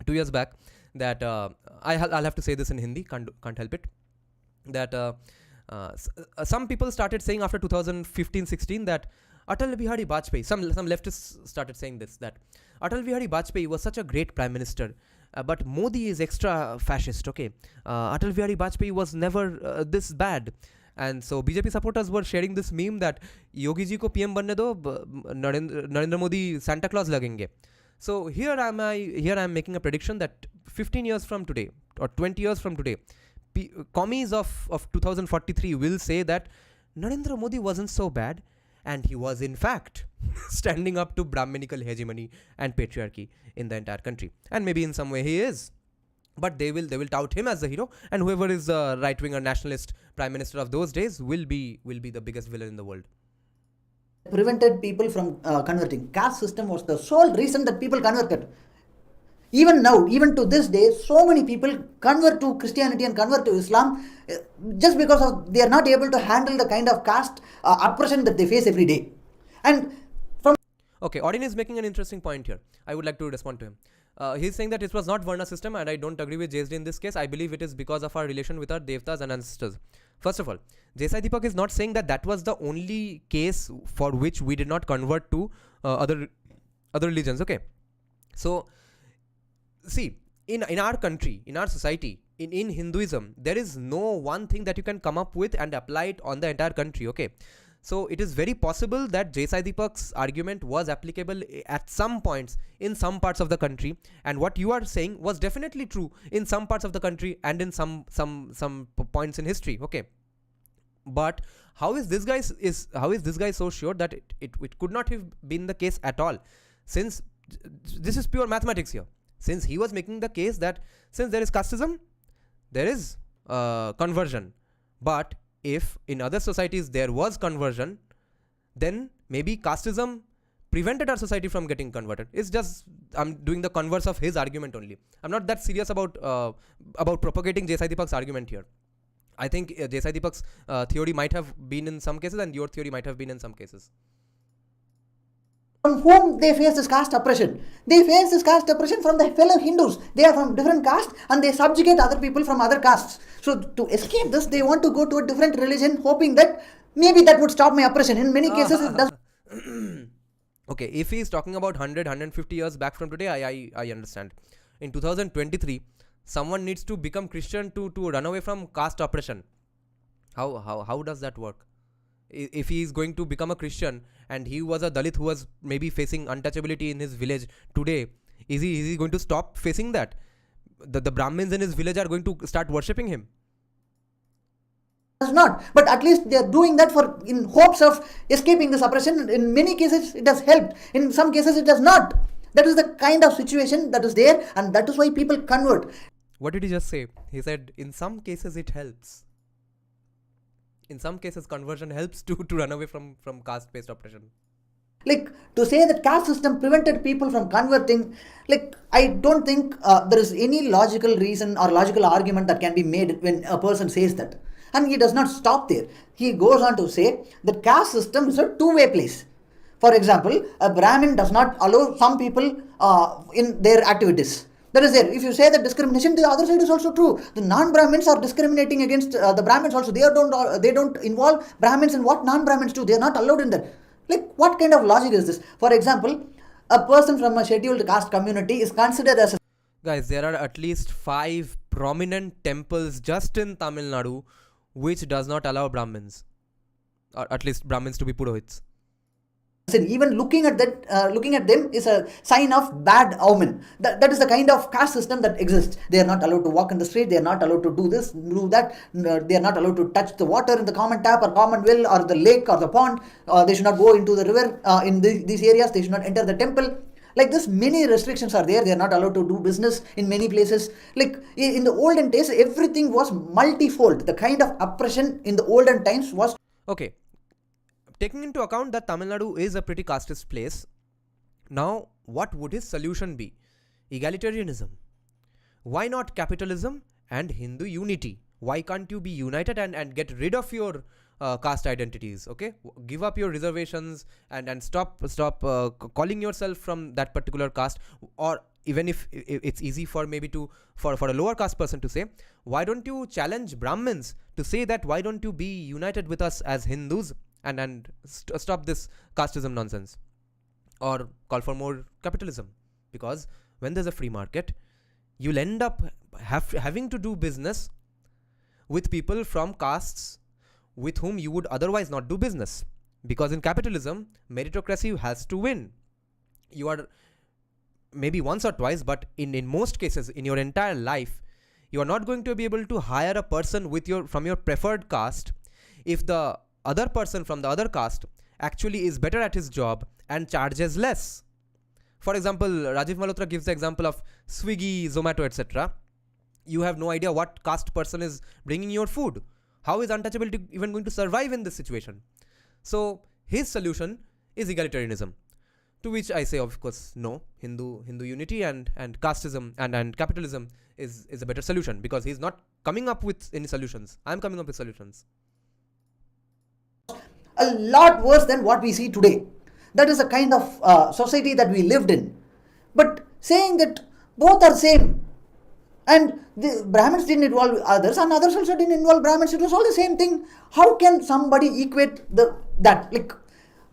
Speaker 1: 2 years back, that I'll have to say this in Hindi, can't help it, that some people started saying after 2015-16 that Atal Bihari Vajpayee, some leftists started saying this, that Atal Bihari Vajpayee was such a great prime minister, but Modi is extra fascist, okay? Atal Bihari Vajpayee was never this bad. And so BJP supporters were sharing this meme that Yogi ji ko PM banne do, Narendra Modi Santa Claus lagenge. So here I am making a prediction that 15 years from today or 20 years from today, commies of 2043 will say that Narendra Modi wasn't so bad, and he was in fact standing up to Brahminical hegemony and patriarchy in the entire country. And maybe in some way he is, but they will tout him as the hero, and whoever is the right-wing or nationalist prime minister of those days will be the biggest villain in the world.
Speaker 2: Prevented people from converting. Caste system was the sole reason that people converted. Even now, even to this day, so many people convert to Christianity and convert to Islam just because they are not able to handle the kind of caste oppression that they face every day. And from...
Speaker 1: Okay, Odin is making an interesting point here. I would like to respond to him. He's saying that it was not Varna system, and I don't agree with JSD in this case. I believe it is because of our relation with our Devtas and ancestors. First of all, J.S.I. Deepak is not saying that was the only case for which we did not convert to other religions, okay? So, see, in our country, in our society, in Hinduism, there is no one thing that you can come up with and apply it on the entire country, okay? So it is very possible that J.S.I. Deepak's argument was applicable at some points in some parts of the country, and what you are saying was definitely true in some parts of the country and in some points in history, okay? But how is this guy so sure that it could not have been the case at all? Since this is pure mathematics here. Since he was making the case that since there is casteism, there is conversion. But if in other societies there was conversion, then maybe casteism prevented our society from getting converted. It's just, I'm doing the converse of his argument only. I'm not that serious about propagating J.S.I. Deepak's argument here. I think J.S.I. Deepak's theory might have been in some cases, and your theory might have been in some cases.
Speaker 2: from whom they face this caste oppression. They face this caste oppression from the fellow Hindus. They are from different castes and they subjugate other people from other castes. So to escape this, they want to go to a different religion, hoping that maybe that would stop my oppression. In many cases, it does.
Speaker 1: Okay, if he is talking about 150 years back from today, I understand. In 2023, someone needs to become Christian to run away from caste oppression. How does that work? If he is going to become a Christian and he was a Dalit who was maybe facing untouchability in his village today, is he going to stop facing that? The Brahmins in his village are going to start worshipping him.
Speaker 2: Does not, but at least they are doing that for in hopes of escaping this oppression. In many cases, it has helped. In some cases, it does not. That is the kind of situation that is there, and that is why people convert.
Speaker 1: What did he just say? He said, in some cases, it helps. In some cases, conversion helps to run away from caste-based oppression.
Speaker 2: Like, to say that caste system prevented people from converting, like, I don't think there is any logical reason or logical argument that can be made when a person says that. And he does not stop there. He goes on to say that caste system is a two-way place. For example, a Brahmin does not allow some people in their activities. That is there. If you say that discrimination, the other side is also true. The non-Brahmins are discriminating against the Brahmins also. They don't involve Brahmins in what non-Brahmins do. They are not allowed in that. Like, what kind of logic is this? For example, a person from a scheduled caste community is considered as a...
Speaker 1: Guys, there are at least 5 prominent temples just in Tamil Nadu which does not allow Brahmins, or at least Brahmins, to be Purohits.
Speaker 2: Even looking at them is a sign of bad omen. That is the kind of caste system that exists. They are not allowed to walk in the street. They are not allowed to do this, do that. They are not allowed to touch the water in the common tap or common well or the lake or the pond. They should not go into the river in these areas. They should not enter the temple. Like this, many restrictions are there. They are not allowed to do business in many places. Like in the olden days, everything was multifold. The kind of oppression in the olden times was...
Speaker 1: Okay. Taking into account that Tamil Nadu is a pretty casteist place, now what would his solution be? Egalitarianism. Why not capitalism and Hindu unity? Why can't you be united and get rid of your caste identities? Okay, give up your reservations and stop calling yourself from that particular caste. Or even if it's easy for a lower caste person to say, why don't you challenge Brahmins to say that why don't you be united with us as Hindus and stop this casteism nonsense, or call for more capitalism? Because when there's a free market, you'll end up having to do business with people from castes with whom you would otherwise not do business. Because in capitalism, meritocracy has to win. You are maybe once or twice, but in most cases in your entire life, you are not going to be able to hire a person from your preferred caste if the other person from the other caste actually is better at his job and charges less. For example, Rajiv Malhotra gives the example of Swiggy, Zomato, etc. You have no idea what caste person is bringing your food. How is untouchability even going to survive in this situation? So his solution is egalitarianism, to which I say, of course, no. Hindu unity and casteism and capitalism is a better solution, because he's not coming up with any solutions. I'm coming up with solutions.
Speaker 2: A lot worse than what we see today. That is the kind of society that we lived in. But saying that both are same, and the Brahmins didn't involve others and others also didn't involve Brahmins, it was all the same thing. How can somebody equate that? Like,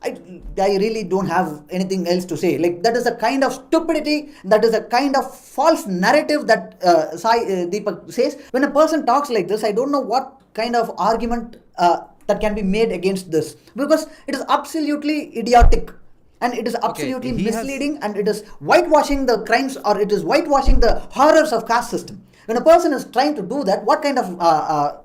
Speaker 2: I really don't have anything else to say. Like, that is a kind of stupidity, that is a kind of false narrative that Deepak says. When a person talks like this, I don't know what kind of argument that can be made against this, because it is absolutely idiotic and it is absolutely misleading, and it is whitewashing the crimes, or it is whitewashing the horrors of caste system. When a person is trying to do that, what kind of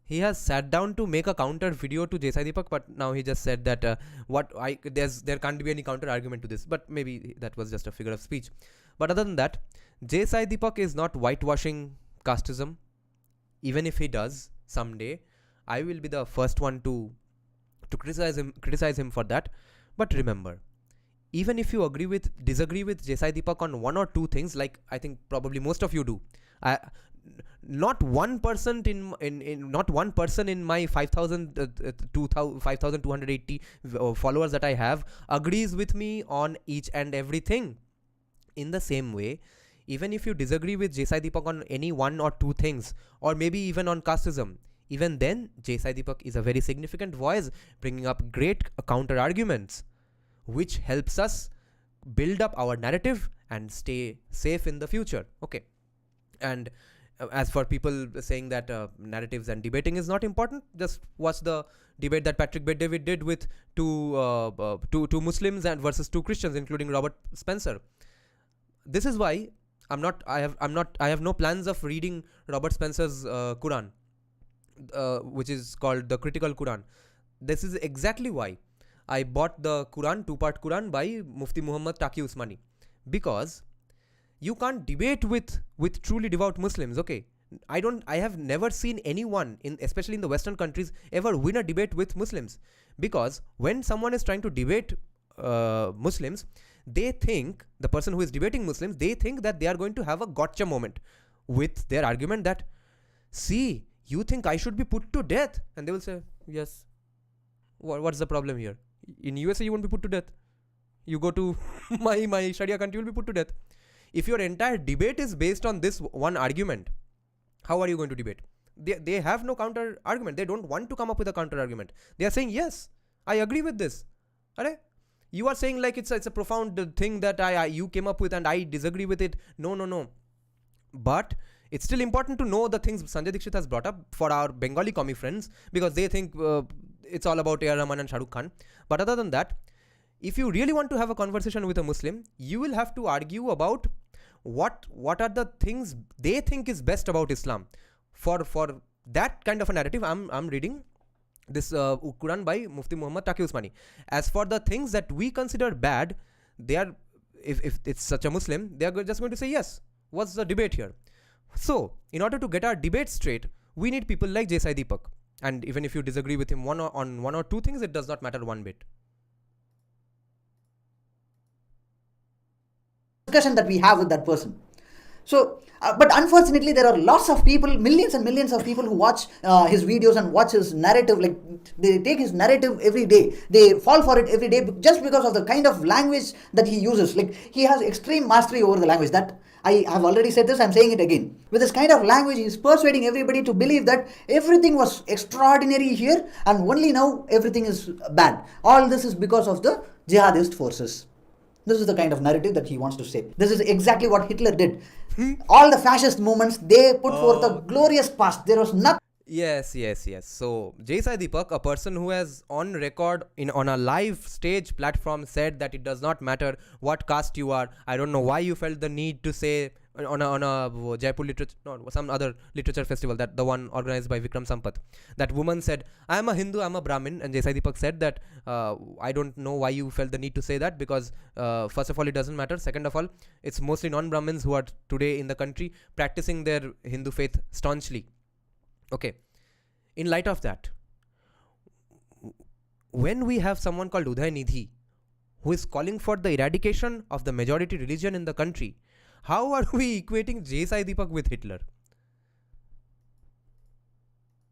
Speaker 1: he has sat down to make a counter video to Jesai Deepak, but now he just said that there can't be any counter argument to this. But maybe that was just a figure of speech. But other than that, Jesai Deepak is not whitewashing casteism. Even if he does someday, I will be the first one to criticize him for that. But remember, even if you disagree with Jesai Deepak on one or two things, like I think probably most of you do, not one person in not one person in my 5280 followers that I have agrees with me on each and everything. In the same way, even if you disagree with Jesai Deepak on any one or two things, or maybe even on casteism, even then Jesai Deepak is a very significant voice, bringing up great counter arguments, which helps us build up our narrative and stay safe in the future. Okay. And as for people saying that narratives and debating is not important, just watch the debate that Patrick Bet-David did with two Muslims and versus two Christians, including Robert Spencer. This is why I have no plans of reading Robert Spencer's Quran, which is called the Critical Quran. This is exactly why I bought the Quran, two-part Quran by Mufti Muhammad Taqi Usmani, because you can't debate with truly devout Muslims. Okay, I have never seen anyone especially in the Western countries, ever win a debate with Muslims, because when someone is trying to debate Muslims, they think, the person who is debating Muslims, they think that they are going to have a gotcha moment with their argument that, see, you think I should be put to death, and they will say, yes, what's the problem here? In USA you won't be put to death. You go to my Sharia country, you will be put to death. If your entire debate is based on this one argument, how are you going to debate? They have no counter argument. They don't want to come up with a counter argument. They are saying, yes, I agree with this. Alright? You are saying like it's a profound thing that you came up with and I disagree with it. No. But it's still important to know the things Sanjay Dixit has brought up for our Bengali comic friends, because they think it's all about A.R. Rahman and Shah Rukh Khan. But other than that, if you really want to have a conversation with a Muslim, you will have to argue about what are the things they think is best about Islam. For that kind of a narrative, I'm reading this Quran by Mufti Muhammad Taqi Usmani. As for the things that we consider bad, they are, if it's such a Muslim, they are just going to say, yes, what's the debate here? So, in order to get our debate straight, we need people like Jesai Deepak. And even if you disagree with him on one or two things, it does not matter one bit.
Speaker 2: Discussion that we have with that person. So, but unfortunately, there are lots of people, millions and millions of people who watch his videos and watch his narrative. Like, they take his narrative every day. They fall for it every day just because of the kind of language that he uses. Like, he has extreme mastery over the language. That I have already said this, I'm saying it again. With this kind of language, he is persuading everybody to believe that everything was extraordinary here and only now everything is bad. All this is because of the jihadist forces. This is the kind of narrative that he wants to say. This is exactly what Hitler did. All the fascist movements, they put forth a glorious past. There was nothing.
Speaker 1: Yes. So, Jesai Deepak, a person who has on record on a live stage platform said that it does not matter what caste you are. I don't know why you felt the need to say on a Jaipur literature, no, some other literature festival, that the one organized by Vikram Sampath. That woman said, I am a Hindu, I am a Brahmin, and Jesai Deepak said that I don't know why you felt the need to say that, because first of all, it doesn't matter. Second of all, it's mostly non-Brahmins who are today in the country practicing their Hindu faith staunchly. Okay, in light of that, when we have someone called Uday Nidhi who is calling for the eradication of the majority religion in the country, how are we equating Jesai Deepak with Hitler?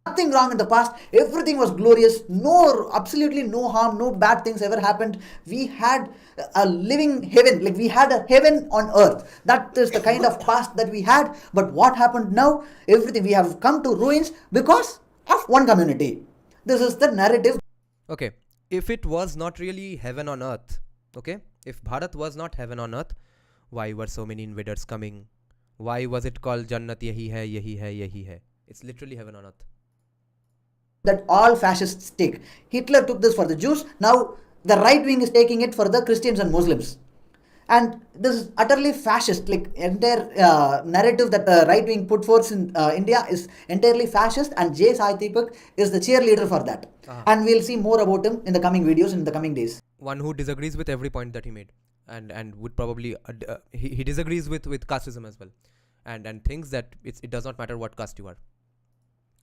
Speaker 2: Nothing wrong in the past. Everything was glorious. No, absolutely no harm, no bad things ever happened. We had a living heaven, like we had a heaven on earth. That is the kind of past that we had. But what happened now? Everything, we have come to ruins because of one community. This is the narrative.
Speaker 1: Okay, if it was not really heaven on earth, okay, if Bharat was not heaven on earth, why were so many invaders coming? Why was it called Jannat yahi hai, yahi hai, yahi hai? It's literally heaven on earth.
Speaker 2: That all fascists take. Hitler took this for the Jews. Now the right wing is taking it for the Christians and Muslims. And this is utterly fascist. Like, entire narrative that the right wing put forth in India is entirely fascist, and Jesai Deepak is the cheerleader for that. And we'll see more about him in the coming videos in the coming days.
Speaker 1: One who disagrees with every point that he made, and would probably he disagrees with casteism as well, and thinks that it does not matter what caste you are.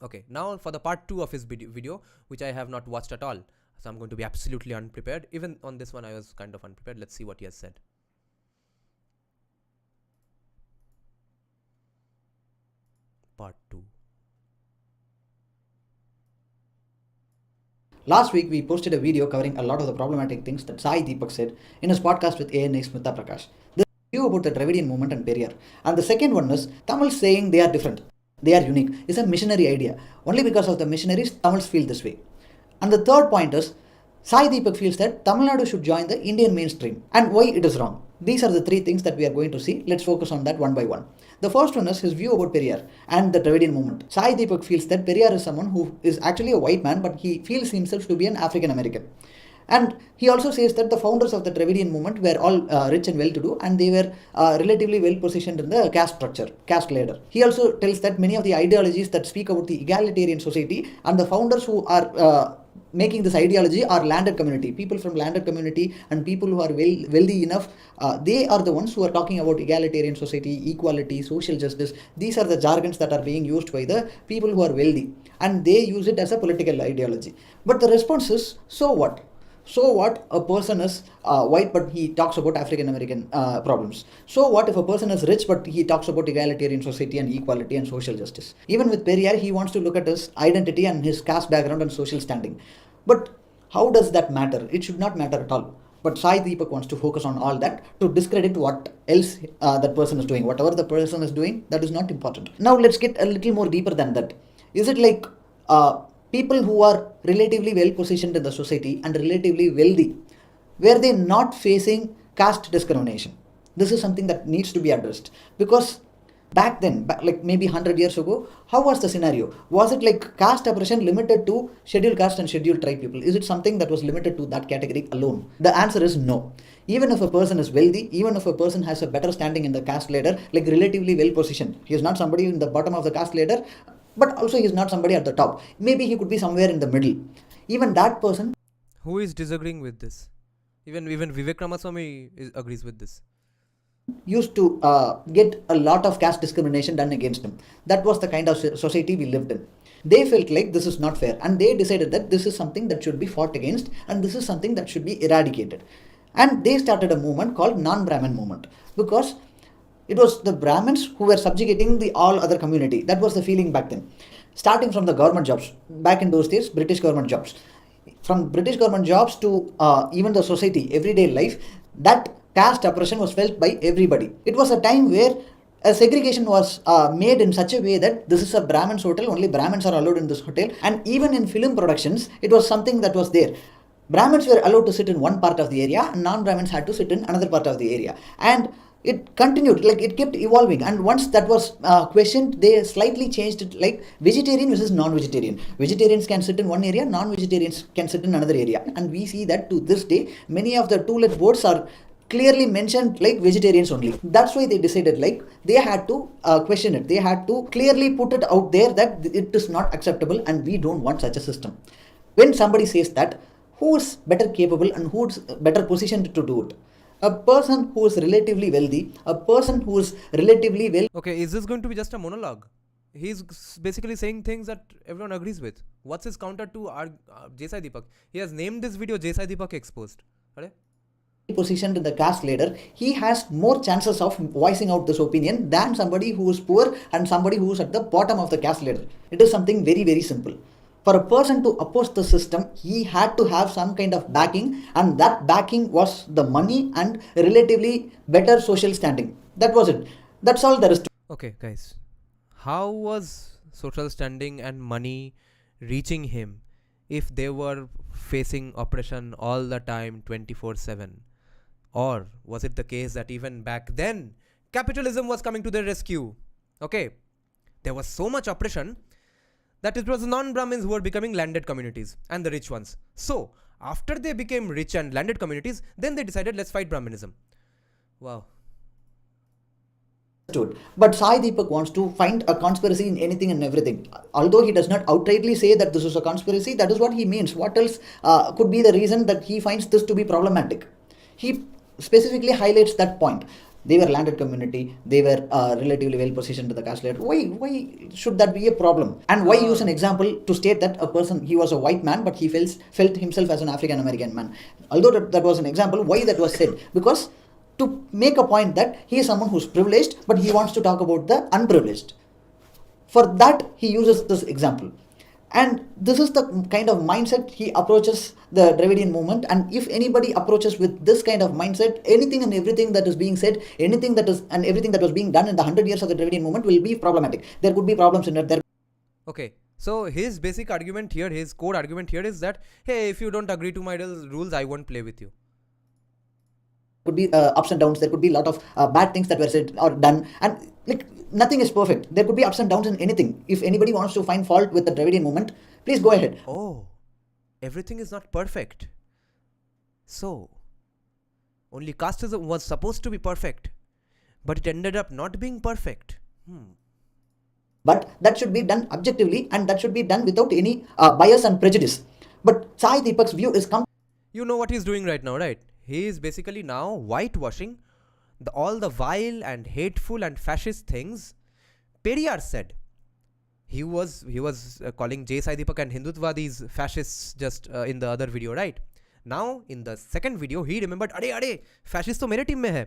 Speaker 1: Okay, now for the part 2 of his video, which I have not watched at all. So I'm going to be absolutely unprepared. Even on this one, I was kind of unprepared. Let's see what he has said. Part 2.
Speaker 2: Last week, we posted a video covering a lot of the problematic things that Sai Deepak said in his podcast with ANA Smita Prakash. This review about the Dravidian movement and Periyar. And the second one is Tamils saying they are different, they are unique, is a missionary idea. Only because of the missionaries, Tamils feel this way. And the third point is Sai Deepak feels that Tamil Nadu should join the Indian mainstream and why it is wrong. These are the three things that we are going to see. Let's focus on that one by one. The first one is his view about Periyar and the Dravidian movement. Sai Deepak feels that Periyar is someone who is actually a white man, but he feels himself to be an African American. And he also says that the founders of the Dravidian movement were all rich and well-to-do, and they were relatively well-positioned in the caste structure, caste ladder. He also tells that many of the ideologies that speak about the egalitarian society and the founders who are making this ideology are landed community, people from landed community and people who are wealthy enough. They are the ones who are talking about egalitarian society, equality, social justice. These are the jargons that are being used by the people who are wealthy, and they use it as a political ideology. But the response is, so what? So what, a person is white but he talks about African American problems? So what if a person is rich but he talks about egalitarian society and equality and social justice? Even with Periyar, he wants to look at his identity and his caste background and social standing. But how does that matter? It should not matter at all. But Sai Deepak wants to focus on all that to discredit what else that person is doing. Whatever the person is doing, that is not important. Now let's get a little more deeper than that. Is it like people who are relatively well positioned in the society and relatively wealthy, were they not facing caste discrimination? This is something that needs to be addressed, because back then, like maybe 100 years ago, how was the scenario? Was it like caste oppression limited to scheduled caste and scheduled tribe people? Is it something that was limited to that category alone? The answer is no. Even if a person is wealthy, even if a person has a better standing in the caste ladder, like relatively well positioned, he is not somebody in the bottom of the caste ladder, but also he is not somebody at the top. Maybe he could be somewhere in the middle. Even that person,
Speaker 1: Who is disagreeing with this? Even Vivek Ramaswamy agrees with this.
Speaker 2: used to get a lot of caste discrimination done against him. That was the kind of society we lived in. They felt like this is not fair, and they decided that this is something that should be fought against, and this is something that should be eradicated. And they started a movement called non-Brahmin movement, because it was the Brahmins who were subjugating the all other community. That was the feeling back then. Starting from the government jobs, back in those days, British government jobs. From British government jobs to even the society, everyday life, that caste oppression was felt by everybody. It was a time where a segregation was made in such a way that this is a Brahmin's hotel, only Brahmins are allowed in this hotel. And even in film productions, it was something that was there. Brahmins were allowed to sit in one part of the area, and non-Brahmins had to sit in another part of the area. And it continued, like it kept evolving, and once that was questioned, they slightly changed it, like vegetarian versus non-vegetarian. Vegetarians can sit in one area, non-vegetarians can sit in another area, and we see that to this day many of the two-let boards are clearly mentioned like vegetarians only. That's why they decided like they had to question it. They had to clearly put it out there that it is not acceptable and we don't want such a system. When somebody says that, who is better capable and who is better positioned to do it? A person who is relatively wealthy, a person who is relatively well.
Speaker 1: Okay, is this going to be just a monologue? He's basically saying things that everyone agrees with. What's his counter to Sai Deepak? He has named this video Sai Deepak Exposed. Right?
Speaker 2: Positioned in the caste ladder, he has more chances of voicing out this opinion than somebody who is poor and somebody who is at the bottom of the caste ladder. It is something very, very simple. For a person to oppose the system, he had to have some kind of backing, and that backing was the money and relatively better social standing. That was it. That's all there is to it.
Speaker 1: Okay, guys. How was social standing and money reaching him if they were facing oppression all the time 24/7? Or was it the case that even back then, capitalism was coming to their rescue? Okay, there was so much oppression that it was non-Brahmins who were becoming landed communities and the rich ones. So, after they became rich and landed communities, then they decided, let's fight Brahminism. Wow.
Speaker 2: But Sai Deepak wants to find a conspiracy in anything and everything. Although he does not outrightly say that this is a conspiracy, that is what he means. What else could be the reason that he finds this to be problematic? He specifically highlights that point. They were landed community, they were relatively well positioned to the caste ladder. Why should that be a problem? And why use an example to state that a person, he was a white man but he felt himself as an African American man? Although that was an example, why that was said? Because to make a point that he is someone who's privileged but he wants to talk about the unprivileged. For that, he uses this example. And this is the kind of mindset he approaches the Dravidian movement. And if anybody approaches with this kind of mindset, anything and everything that is being said, anything that is and everything that was being done in the 100 years of the Dravidian movement will be problematic. There could be problems in it.
Speaker 1: Okay, so his basic argument here, his core argument here is that, hey, if you don't agree to my rules, I won't play with you.
Speaker 2: Could be ups and downs. There could be a lot of bad things that were said or done, and like nothing is perfect. There could be ups and downs in anything. If anybody wants to find fault with the Dravidian movement, please go ahead.
Speaker 1: Oh, everything is not perfect. So, only caste was supposed to be perfect, but it ended up not being perfect.
Speaker 2: But that should be done objectively, and that should be done without any bias and prejudice. But Sai Deepak's view is
Speaker 1: You know what he's doing right now, right? He is basically now whitewashing all the vile and hateful and fascist things Periyar said. He was calling J. Sai Deepak and Hindutva these fascists just in the other video, right? Now in the second video he remembered, Ade, fascist to mere team mein hai.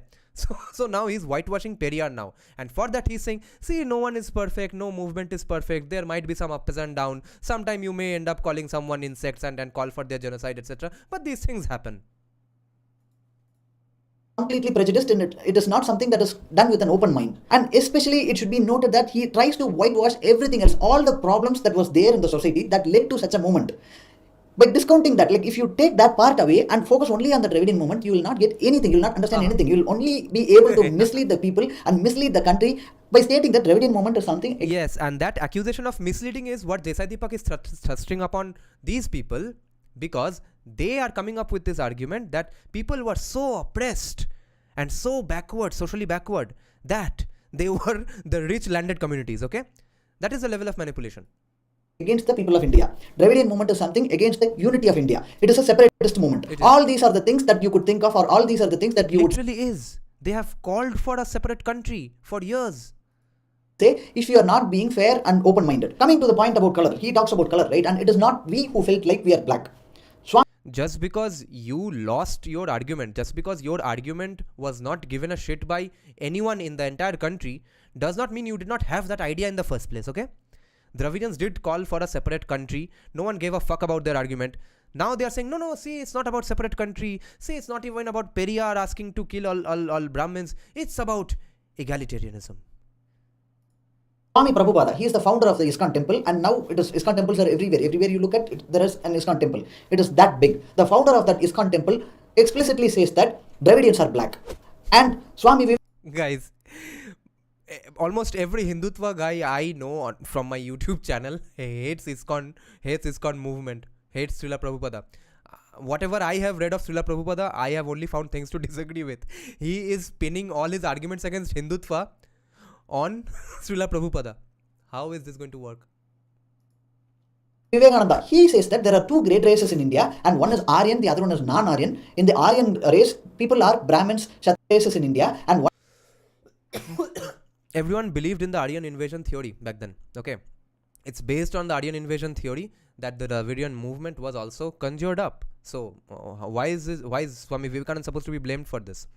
Speaker 1: So now he's whitewashing Periyar now. And for that he's saying, see, no one is perfect, no movement is perfect, there might be some ups and downs. Sometime you may end up calling someone insects and call for their genocide, etc. But these things happen.
Speaker 2: Completely prejudiced in it. It is not something that is done with an open mind. And especially it should be noted that he tries to whitewash everything else, all the problems that was there in the society that led to such a movement. By discounting that, like if you take that part away and focus only on the Dravidian movement, you will not get anything, you will not understand anything. You will only be able to mislead the people and mislead the country by stating that Dravidian movement is something.
Speaker 1: Yes, and that accusation of misleading is what Desai Deepak is thrusting upon these people, because they are coming up with this argument that people were so oppressed and so backward, socially backward, that they were the rich landed communities, okay? That is the level of manipulation.
Speaker 2: Against the people of India. Dravidian movement is something against the unity of India. It is a separatist movement. All these are the things that you could think of, or all these are the things that you
Speaker 1: literally is. They have called for a separate country for years.
Speaker 2: Say, if you are not being fair and open-minded. Coming to the point about color, he talks about color, right? And it is not we who felt like we are black.
Speaker 1: Just because you lost your argument, just because your argument was not given a shit by anyone in the entire country, does not mean you did not have that idea in the first place, okay? Dravidians did call for a separate country. No one gave a fuck about their argument. Now they are saying, no, see, it's not about separate country. See, it's not even about Periyar asking to kill all Brahmins. It's about egalitarianism.
Speaker 2: Swami Prabhupada, he is the founder of the ISKCON temple, and now it is ISKCON temples are everywhere. Everywhere you look at it, there is an ISKCON temple. It is that big. The founder of that ISKCON temple explicitly says that Dravidians are black. And Swami
Speaker 1: Guys, almost every Hindutva guy I know from my YouTube channel hates ISKCON movement, hates Srila Prabhupada. Whatever I have read of Srila Prabhupada, I have only found things to disagree with. He is pinning all his arguments against Hindutva on Srila Prabhupada. How is this going to work?
Speaker 2: Vivekananda, he says that there are two great races in India, and one is Aryan, the other one is non-Aryan. In the Aryan race, people are Brahmins, Kshatriya races in India, and one
Speaker 1: everyone believed in the Aryan invasion theory back then. Okay, it's based on the Aryan invasion theory that the Dravidian movement was also conjured up. So why is Swami Vivekananda supposed to be blamed for this?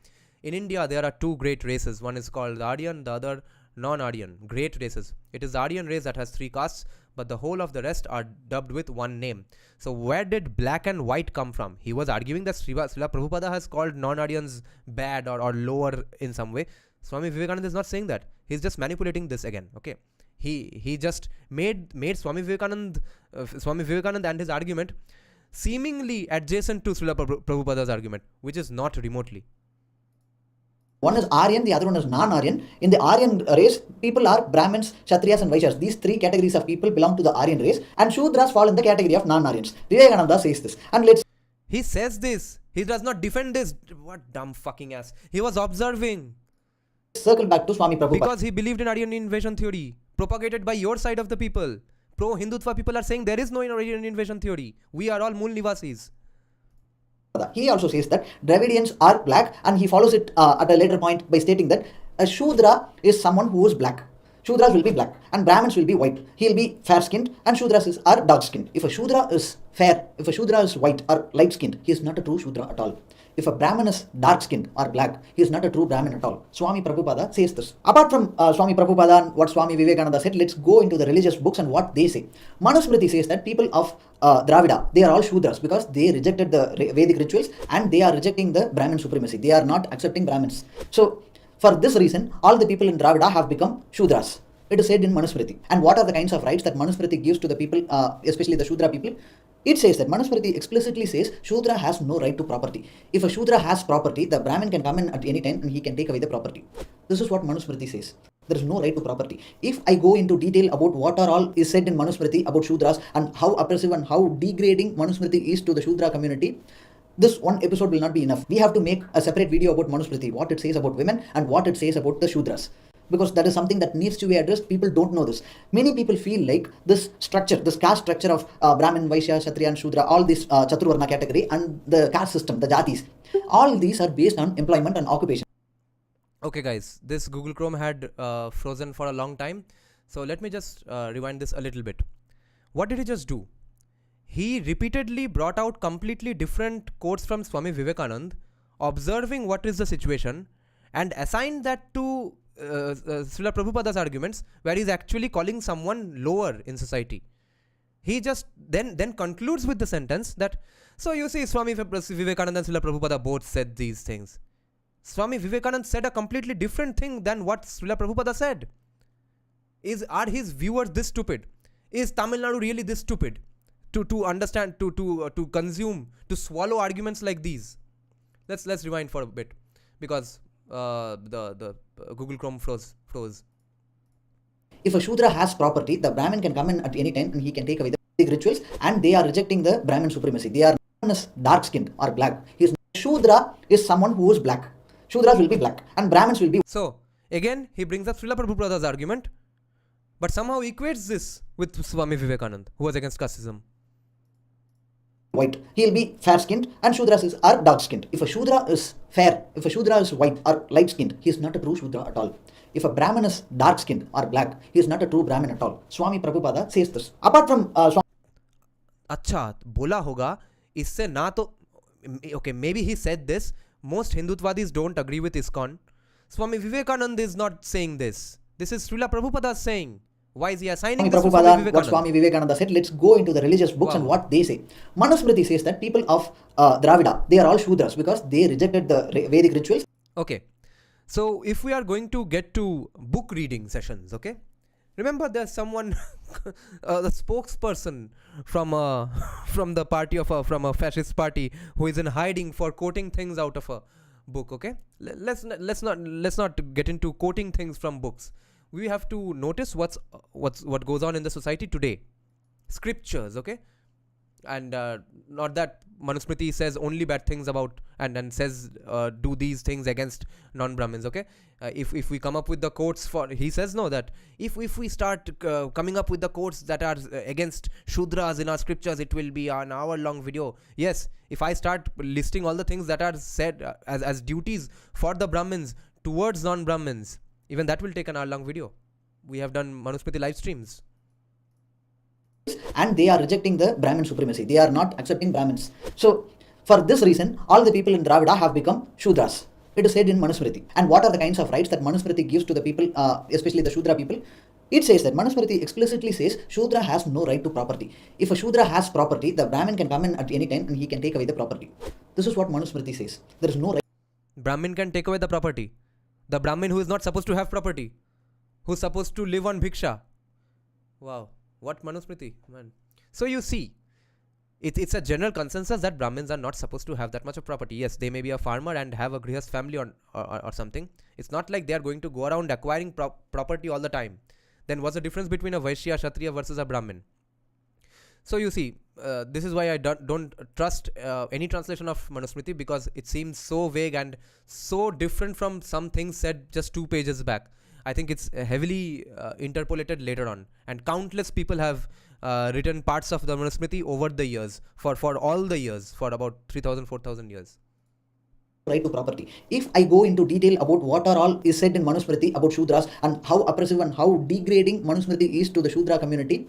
Speaker 1: In India, there are two great races. One is called Aryan, the other non-Aryan. Great races. It is the Aryan race that has 3 castes, but the whole of the rest are dubbed with one name. So where did black and white come from? He was arguing that Srila Prabhupada has called non-Aryans bad or lower in some way. Swami Vivekananda is not saying that. He's just manipulating this again. Okay, he just made Swami Vivekananda and his argument seemingly adjacent to Srila Prabhupada's argument, which is not remotely.
Speaker 2: One is Aryan, the other one is non-Aryan. In the Aryan race, people are Brahmins, Kshatriyas and Vaishyas. These 3 categories of people belong to the Aryan race, and Shudras fall in the category of non-Aryans. Vivekananda says this. And
Speaker 1: he says this. He does not defend this. What dumb fucking ass. He was observing.
Speaker 2: Circle back to Swami Prabhupada.
Speaker 1: Because he believed in Aryan invasion theory, propagated by your side of the people. Pro-Hindutva people are saying there is no Aryan invasion theory. We are all Mool Nivasis.
Speaker 2: He also says that Dravidians are black, and he follows it at a later point by stating that a Shudra is someone who is black. Shudras will be black and Brahmins will be white. He'll be fair-skinned and Shudras are dark-skinned. If a Shudra is fair, if a Shudra is white or light-skinned, he is not a true Shudra at all. If a Brahmin is dark skinned or black, he is not a true Brahmin at all. Swami Prabhupada says this. Apart from Swami Prabhupada and what Swami Vivekananda said, let's go into the religious books and what they say. Manusmriti says that people of Dravida, they are all Shudras because they rejected the Vedic rituals and they are rejecting the Brahmin supremacy. They are not accepting Brahmins. So, for this reason, all the people in Dravida have become Shudras. It is said in Manusmriti. And what are the kinds of rights that Manusmriti gives to the people, especially the Shudra people? It says that Manusmriti explicitly says Shudra has no right to property. If a Shudra has property, the Brahmin can come in at any time and he can take away the property. This is what Manusmriti says. There is no right to property. If I go into detail about what are all is said in Manusmriti about Shudras and how oppressive and how degrading Manusmriti is to the Shudra community, this one episode will not be enough. We have to make a separate video about Manusmriti, what it says about women and what it says about the Shudras. Because that is something that needs to be addressed. People don't know this. Many people feel like this structure, this caste structure of Brahmin, Vaishya, Kshatriya and Shudra, all this Chaturvarna category and the caste system, the jatis, all these are based on employment and occupation.
Speaker 1: Okay guys, this Google Chrome had frozen for a long time. So let me just rewind this a little bit. What did he just do? He repeatedly brought out completely different quotes from Swami Vivekananda, observing what is the situation and assigned that to Srila Prabhupada's arguments, where he's actually calling someone lower in society. He just then concludes with the sentence that, so you see, Swami Vivekananda and Srila Prabhupada both said these things. Swami Vivekananda said a completely different thing than what Srila Prabhupada said. Are his viewers this stupid? Is Tamil Nadu really this stupid to understand, to consume, to swallow arguments like these? Let's rewind for a bit, because the Google Chrome froze.
Speaker 2: If a Shudra has property, the Brahmin can come in at any time and he can take away the rituals and they are rejecting the Brahmin supremacy. They are dark skinned or black. Shudra is someone who is black. Shudras will be black and Brahmins will be.
Speaker 1: So again he brings up Srila Prabhupada's argument, but somehow equates this with Swami Vivekananda, who was against casteism.
Speaker 2: White. He'll be fair skinned and Shudras are dark skinned. If a Shudra is fair, if a Shudra is white or light skinned, he is not a true Shudra at all. If a Brahmin is dark skinned or black, he is not a true Brahmin at all. Swami Prabhupada says this. Apart from
Speaker 1: अच्छा बोला होगा इससे ना तो okay, maybe he said this. Most Hindutvadis don't agree with ISKCON. Swami Vivekananda is not saying this. This is Srila Prabhupada saying. Why is he assigning
Speaker 2: Swami
Speaker 1: this to Swami
Speaker 2: Prabhupada,
Speaker 1: Vivekananda?
Speaker 2: what Swami Vivekananda said, let's go into the religious books and what they say. Manusmriti says that people of Dravida, they are all Shudras because they rejected the Vedic rituals.
Speaker 1: Okay, so if we are going to get to book reading sessions, okay, remember there's someone, the spokesperson from the party of from a fascist party who is in hiding for quoting things out of a book. Okay, let's not get into quoting things from books. We have to notice what goes on in the society today. Scriptures, okay, and not that Manusmriti says only bad things about and says do these things against non-Brahmins. Okay, if we come up with the quotes for, he says no, that if we start coming up with the quotes that are against Shudras in our scriptures, it will be an hour-long video. Yes, if I start listing all the things that are said as duties for the Brahmins towards non-Brahmins, even that will take an hour-long video. We have done Manusmriti live streams.
Speaker 2: And they are rejecting the Brahmin supremacy. They are not accepting Brahmins. So, for this reason, all the people in Dravida have become Shudras. It is said in Manusmriti. And what are the kinds of rights that Manusmriti gives to the people, especially the Shudra people? It says that Manusmriti explicitly says Shudra has no right to property. If a Shudra has property, the Brahmin can come in at any time and he can take away the property. This is what Manusmriti says. There is no right.
Speaker 1: Brahmin can take away the property. The Brahmin who is not supposed to have property, who's supposed to live on bhiksha. Wow, what Manusmriti, man. So you see, it's a general consensus that Brahmins are not supposed to have that much of property. Yes, they may be a farmer and have a grihast family or something. It's not like they are going to go around acquiring property all the time. Then what's the difference between a Vaishya, Kshatriya versus a Brahmin? So you see, this is why I don't trust any translation of Manusmriti, because it seems so vague and so different from some things said just 2 pages back. I think it's heavily interpolated later on, and countless people have written parts of the Manusmriti over the years, for all the years, for about 3,000, 4,000 years.
Speaker 2: Right to property. If I go into detail about what are all is said in Manusmriti about Shudras and how oppressive and how degrading Manusmriti is to the Shudra community,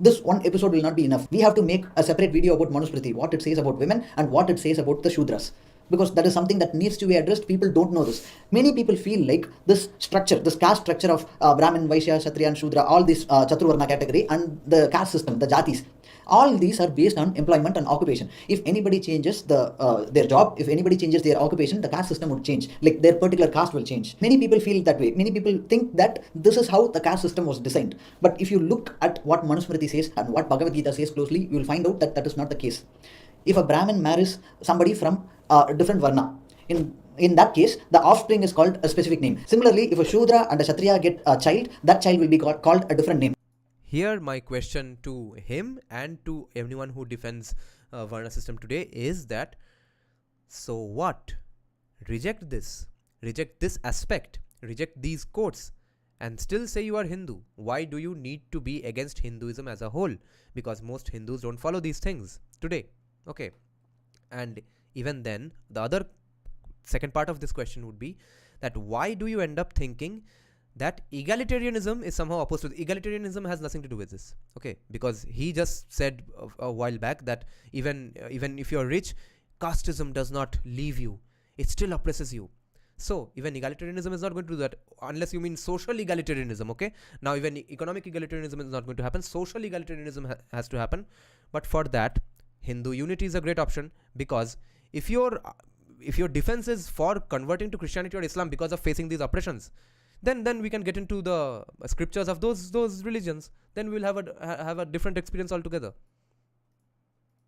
Speaker 2: this one episode will not be enough. We have to make a separate video about Manusmriti, what it says about women and what it says about the Shudras. because that is something that needs to be addressed. People don't know this. Many people feel like this structure, this caste structure of Brahmin, Vaishya, Kshatriya and Shudra, all these Chaturvarna category, and the caste system, the jatis, all these are based on employment and occupation. If anybody changes their job, if anybody changes their occupation, the caste system would change. Like their particular caste will change. Many people feel that way. Many people think that this is how the caste system was designed. But if you look at what Manusmriti says and what Bhagavad Gita says closely, you will find out that that is not the case. If a Brahmin marries somebody from a different Varna, in that case, the offspring is called a specific name. Similarly, if a Shudra and a Kshatriya get a child, that child will be called a different name.
Speaker 1: Here, my question to him and to anyone who defends Varna system today is that, so what? Reject this aspect, reject these quotes, and still say you are Hindu. Why do you need to be against Hinduism as a whole? Because most Hindus don't follow these things today. Okay. And even then, the other second part of this question would be that why do you end up thinking that egalitarianism is somehow opposed to egalitarianism? Has nothing to do with this, okay? Because he just said a while back that even if you're rich, casteism does not leave you; it still oppresses you. So even egalitarianism is not going to do that, unless you mean social egalitarianism, okay? Now even economic egalitarianism is not going to happen. Social egalitarianism has to happen, but for that, Hindu unity is a great option, because if your defense is for converting to Christianity or Islam because of facing these oppressions, then we can get into the scriptures of those religions. Then we will have a different experience altogether.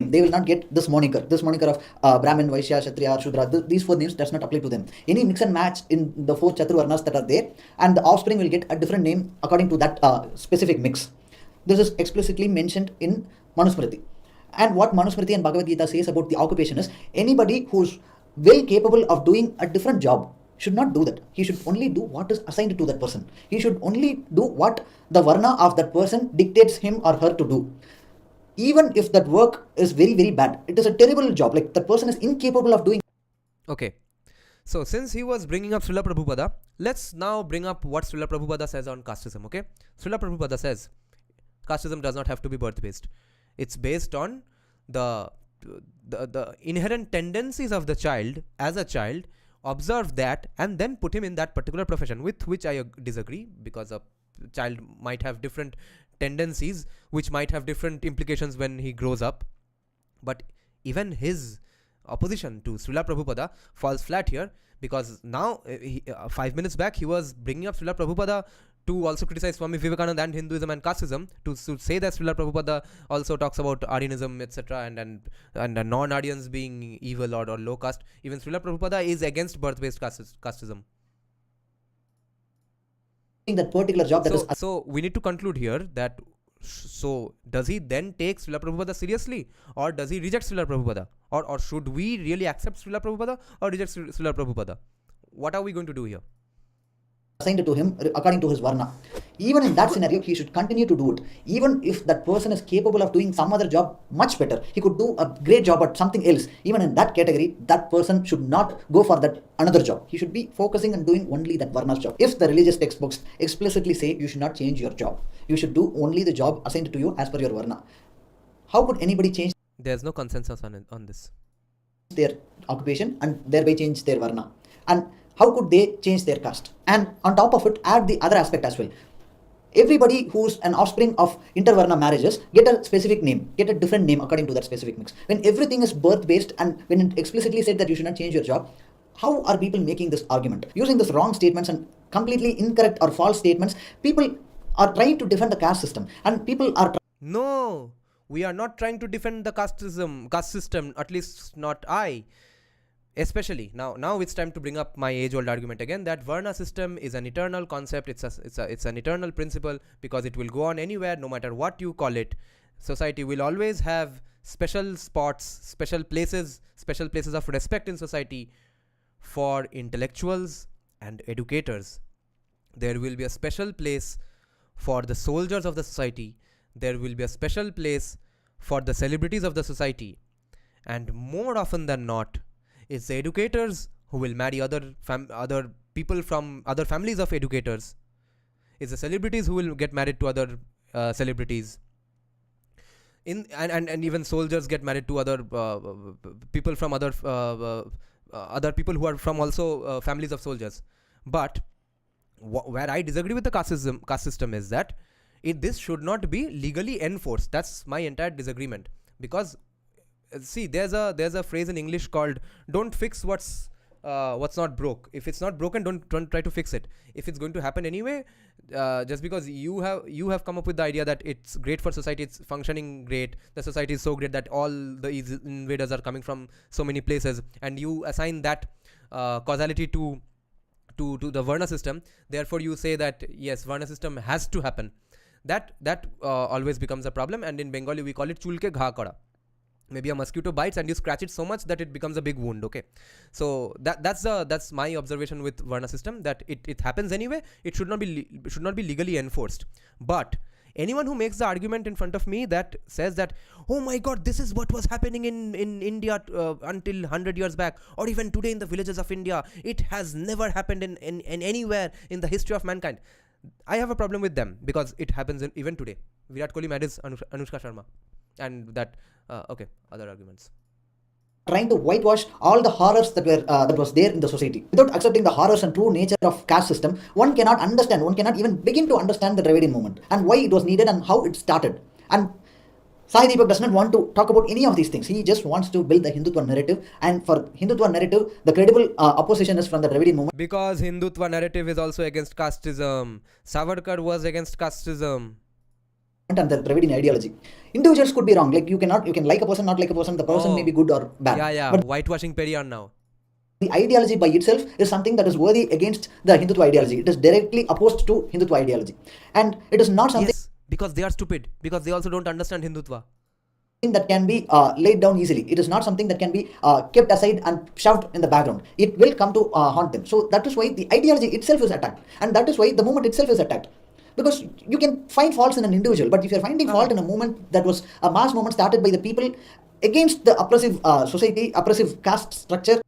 Speaker 2: They will not get this moniker of Brahmin, Vaishya, Kshatriya, Shudra. These four names does not apply to them. Any mix and match in the four Chaturvarnas that are there, and the offspring will get a different name according to that specific mix. This is explicitly mentioned in Manusmriti. And what Manusmriti and Bhagavad Gita says about the occupation is, anybody who's well capable of doing a different job should not do that. He should only do what is assigned to that person. He should only do what the Varna of that person dictates him or her to do. Even if that work is very, very bad, it is a terrible job, like that person is incapable of doing.
Speaker 1: Okay. So since he was bringing up Srila Prabhupada, let's now bring up what Srila Prabhupada says on casteism, okay? Srila Prabhupada says, casteism does not have to be birth-based. It's based on the inherent tendencies of the child as a child. Observe that and then put him in that particular profession, with which I disagree, because a child might have different tendencies which might have different implications when he grows up. But even his opposition to Srila Prabhupada falls flat here, because now 5 minutes back he was bringing up Srila Prabhupada to also criticize Swami Vivekananda and Hinduism and casteism, to say that Srila Prabhupada also talks about Aryanism, etc., and non-Aryans being evil or low caste. Even Srila Prabhupada is against birth-based casteism.
Speaker 2: That particular job
Speaker 1: so we need to conclude here that, so does he then take Srila Prabhupada seriously, or does he reject Srila Prabhupada, or should we really accept Srila Prabhupada or reject Srila Prabhupada? What are we going to do here?
Speaker 2: Assigned to him according to his Varna. Even in that scenario, he should continue to do it. Even if that person is capable of doing some other job much better, he could do a great job at something else. Even in that category, that person should not go for that another job. He should be focusing on doing only that Varna's job. If the religious textbooks explicitly say you should not change your job, you should do only the job assigned to you as per your Varna, how could anybody change?
Speaker 1: There's no consensus on this.
Speaker 2: Their occupation and thereby change their Varna. And how could they change their caste? And on top of it, add the other aspect as well. Everybody who's an offspring of intervarna marriages get a specific name, get a different name according to that specific mix. When everything is birth-based and when it explicitly said that you should not change your job, how are people making this argument? Using this wrong statements and completely incorrect or false statements, people are trying to defend the caste system, and people are...
Speaker 1: No, we are not trying to defend the caste system, at least not I. Especially now it's time to bring up my age-old argument again, that Varna system is an eternal concept. It's an eternal principle, because it will go on anywhere, no matter what you call it. Society will always have special spots, special places of respect in society for intellectuals and educators. There will be a special place for the soldiers of the society. There will be a special place for the celebrities of the society. And more often than not, it's the educators who will marry other people from other families of educators. It's the celebrities who will get married to other celebrities. And even soldiers get married to other people from other other people who are from also families of soldiers. But where I disagree with the caste system is that this should not be legally enforced. That's my entire disagreement. Because see, there's a phrase in English called "Don't fix what's not broke." If it's not broken, don't try to fix it. If it's going to happen anyway, just because you have come up with the idea that it's great for society, it's functioning great, the society is so great that all the invaders are coming from so many places, and you assign that causality to the Varna system. Therefore, you say that yes, Varna system has to happen. That always becomes a problem, and in Bengali we call it chulke gha kara. Maybe a mosquito bites and you scratch it so much that it becomes a big wound. Okay, so that's my observation with Varna system, that it happens anyway. It should not be legally enforced. But anyone who makes the argument in front of me that says that, oh my god, this is what was happening in India until 100 years back, or even today in the villages of India, it has never happened in anywhere in the history of mankind, I have a problem with them, because it happens even today. Virat Kohli marries Anushka Sharma, and that okay, other arguments.
Speaker 2: Trying to whitewash all the horrors that was there in the society. Without accepting the horrors and true nature of caste system, one cannot even begin to understand the Dravidian movement and why it was needed and how it started. And Sai Deepak does not want to talk about any of these things. He just wants to build the Hindutva narrative, and for Hindutva narrative, the credible opposition is from the Dravidian movement.
Speaker 1: Because Hindutva narrative is also against casteism. Savarkar was against casteism.
Speaker 2: And the Dravidian ideology. Individuals could be wrong. Like you can like a person, not like a person. The person may be good or bad.
Speaker 1: Yeah. But whitewashing Periyar now.
Speaker 2: The ideology by itself is something that is worthy against the Hindutva ideology. It is directly opposed to Hindutva ideology, and it is not something.
Speaker 1: Yes, because they are stupid. Because they also don't understand Hindutva.
Speaker 2: That can be laid down easily. It is not something that can be kept aside and shoved in the background. It will come to haunt them. So that is why the ideology itself is attacked, and that is why the movement itself is attacked. Because you can find faults in an individual, but if you're finding fault in a movement that was a mass movement started by the people against the oppressive society, oppressive caste structure.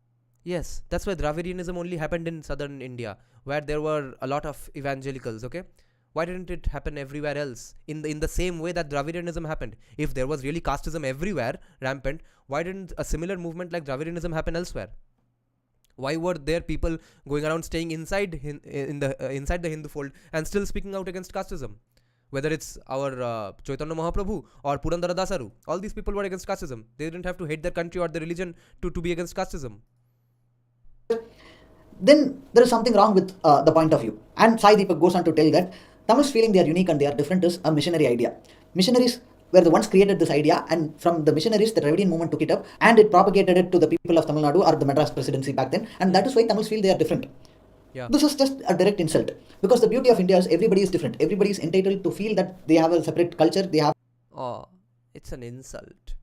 Speaker 1: Yes, that's why Dravidianism only happened in southern India, where there were a lot of evangelicals. Okay, why didn't it happen everywhere else in the same way that Dravidianism happened? If there was really casteism everywhere rampant, why didn't a similar movement like Dravidianism happen elsewhere? Why were there people going around staying inside the Hindu fold and still speaking out against casteism? Whether it's our Chaitanya Mahaprabhu or Purandara Dasaru, all these people were against casteism. They didn't have to hate their country or their religion to be against casteism.
Speaker 2: Then there is something wrong with the point of view. And Sai Deepak goes on to tell that Tamils feeling they are unique and they are different is a missionary idea. Missionaries were the ones created this idea, and from the missionaries, the Dravidian movement took it up and it propagated it to the people of Tamil Nadu or the Madras presidency back then, and that is why Tamils feel they are different. Yeah. This is just a direct insult, because the beauty of India is everybody is different. Everybody is entitled to feel that they have a separate culture. They have.
Speaker 1: Oh, it's an insult.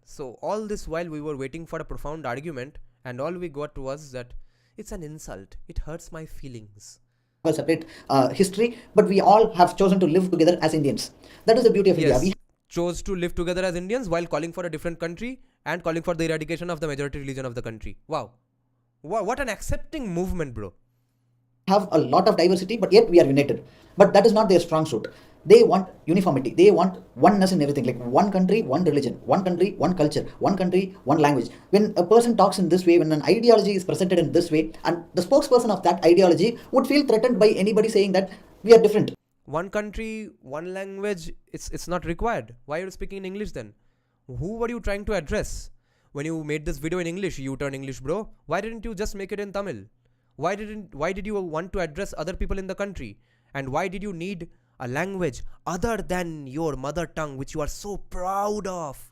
Speaker 1: So all this while we were waiting for a profound argument, and all we got was that it's an insult. It hurts my feelings.
Speaker 2: A separate history, but we all have chosen to live together as Indians. That is the beauty of India. We
Speaker 1: chose to live together as Indians while calling for a different country and calling for the eradication of the majority religion of the country. Wow. What an accepting movement, bro.
Speaker 2: Have a lot of diversity, but yet we are united. But that is not their strong suit. They want uniformity. They want oneness in everything. Like one country, one religion. One country, one culture. One country, one language. When a person talks in this way, when an ideology is presented in this way, and the spokesperson of that ideology would feel threatened by anybody saying that we are different.
Speaker 1: One country, one language, it's not required. Why are you speaking in English then? Who were you trying to address? When you made this video in English, you turn English, bro. Why didn't you just make it in Tamil? Why did you want to address other people in the country? And why did you need a language other than your mother tongue, which you are so proud of?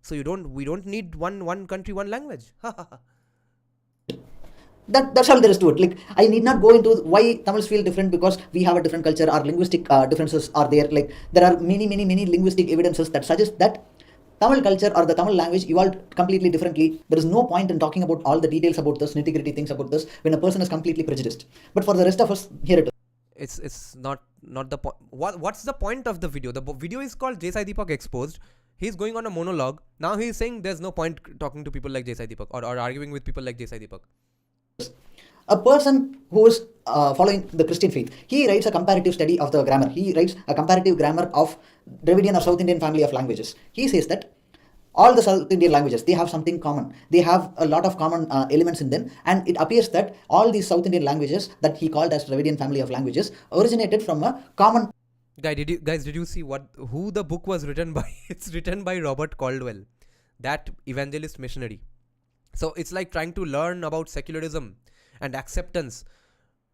Speaker 1: So we don't need one country, one language.
Speaker 2: That's all there is to it. Like, I need not go into why Tamils feel different because we have a different culture. Our linguistic differences are there. Like, there are many linguistic evidences that suggest that Tamil culture or the Tamil language evolved completely differently. There is no point in talking about all the details about this, nitty-gritty things about this, when a person is completely prejudiced. But for the rest of us, here it is.
Speaker 1: It's not the point. What's the point of the video? The video is called Sai Deepak Exposed. He's going on a monologue. Now he's saying there's no point talking to people like Sai Deepak or arguing with people like Sai Deepak.
Speaker 2: A person who is following the Christian faith, he writes a comparative study of the grammar. He writes a comparative grammar of Dravidian or South Indian family of languages. He says that all the South Indian languages, they have something common. They have a lot of common elements in them, and it appears that all these South Indian languages that he called as Dravidian family of languages originated from a common.
Speaker 1: Guys, did you see who the book was written by? It's written by Robert Caldwell, that evangelist missionary. So it's like trying to learn about secularism and acceptance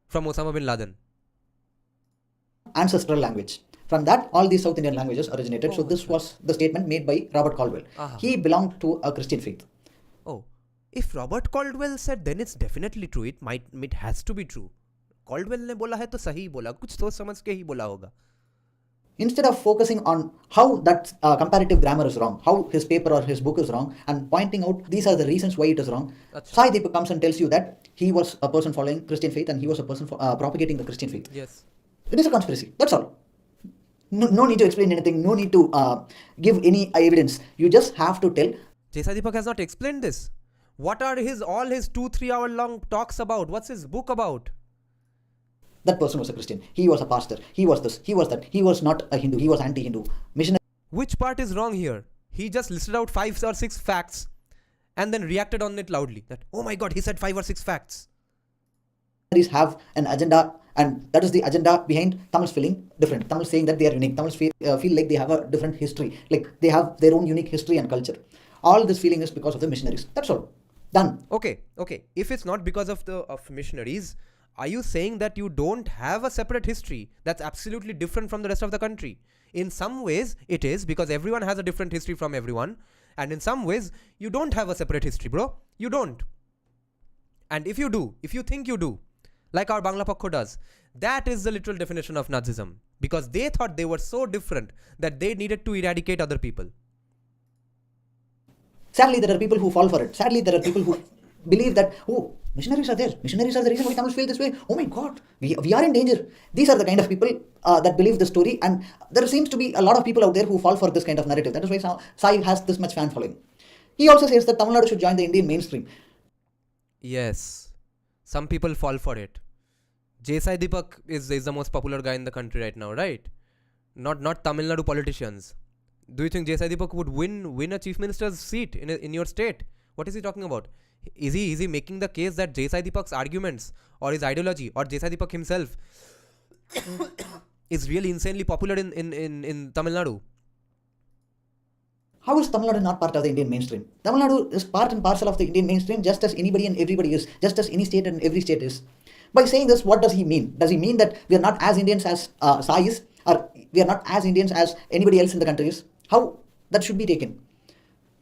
Speaker 1: from Osama bin Laden.
Speaker 2: Ancestral language. From that, all these South Indian languages originated.
Speaker 1: Oh,
Speaker 2: so this was the statement made by Robert Caldwell. He belonged to a Christian faith.
Speaker 1: Oh, if Robert Caldwell said, then it's definitely true. It has to be true. Caldwell ने बोला है तो सही बोला, कुछ सोच समझ के ही बोला होगा.
Speaker 2: Instead of focusing on how that comparative grammar is wrong, how his paper or his book is wrong, and pointing out these are the reasons why it is wrong, Sai Deepak comes and tells you that he was a person following Christian faith and he was a person propagating the Christian faith.
Speaker 1: Yes.
Speaker 2: It is a conspiracy. That's all. No need to explain anything. No need to give any evidence. You just have to tell.
Speaker 1: Sai Deepak has not explained this. What are all his 2-3 hour long talks about? What's his book about?
Speaker 2: That person was a Christian. He was a pastor. He was this. He was that. He was not a Hindu. He was anti-Hindu. Missionary.
Speaker 1: Which part is wrong here? He just listed out 5 or 6 facts and then reacted on it loudly. That, oh my God, he said 5 or 6 facts.
Speaker 2: Have an agenda, and that is the agenda behind Tamils feeling different. Tamils saying that they are unique. Tamils feel like they have a different history. Like they have their own unique history and culture. All this feeling is because of the missionaries. That's all. Done.
Speaker 1: Okay. If it's not because of missionaries, are you saying that you don't have a separate history that's absolutely different from the rest of the country? In some ways, it is, because everyone has a different history from everyone. And in some ways, you don't have a separate history, bro. You don't. And if you do, if you think you do, like our Bangla Pakho does, that is the literal definition of Nazism. Because they thought they were so different that they needed to eradicate other people.
Speaker 2: Sadly, there are people who fall for it. Sadly, there are people who believe that, oh, missionaries are there. Missionaries are the reason why Tamils feel this way. Oh my God, we are in danger. These are the kind of people that believe the story. And there seems to be a lot of people out there who fall for this kind of narrative. That is why Sai has this much fan following. He also says that Tamil Nadu should join the Indian mainstream.
Speaker 1: Yes, some people fall for it. Sai Deepak is the most popular guy in the country right now, right? Not Tamil Nadu politicians. Do you think Sai Deepak would win a chief minister's seat in your state? What is he talking about? Is he making the case that Sai Deepak's arguments or his ideology or Sai Deepak himself is really insanely popular in Tamil Nadu?
Speaker 2: How is Tamil Nadu not part of the Indian mainstream? Tamil Nadu is part and parcel of the Indian mainstream, just as anybody and everybody is, just as any state and every state is. By saying this, what does he mean? Does he mean that we are not as Indians as Sai is, or we are not as Indians as anybody else in the country is? How that should be taken?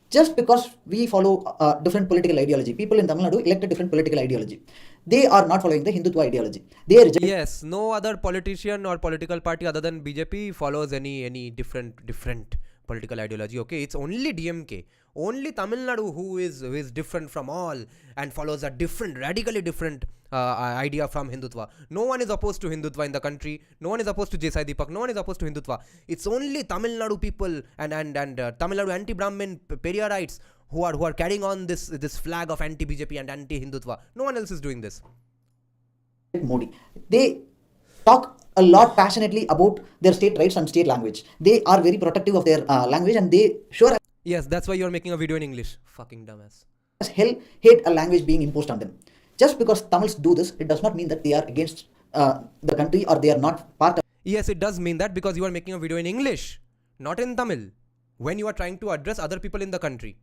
Speaker 2: Just because we follow different political ideology, people in Tamil Nadu elect a different political ideology. They are not following the Hindutva ideology. They are
Speaker 1: yes, no other politician or political party other than BJP follows any different political ideology. Okay, it's only DMK, only Tamil Nadu who is different from all and follows a radically different idea from Hindutva. No one is opposed to Hindutva in the country. No one is opposed to Sai Deepak. No one is opposed to Hindutva. It's only Tamil Nadu people and Tamil Nadu anti-Brahmin Periyarites who are carrying on this flag of anti-BJP and anti-Hindutva. No one else is doing this.
Speaker 2: Modi. They talk a lot passionately about their state rights and state language. They are very protective of their language, and they sure.
Speaker 1: Yes, that's why you're making a video in English. Fucking dumbass.
Speaker 2: As hell hate a language being imposed on them. Just because Tamils do this, it does not mean that they are against the country or they are not part of.
Speaker 1: Yes, it does mean that, because you are making a video in English, not in Tamil, when you are trying to address other people in the country.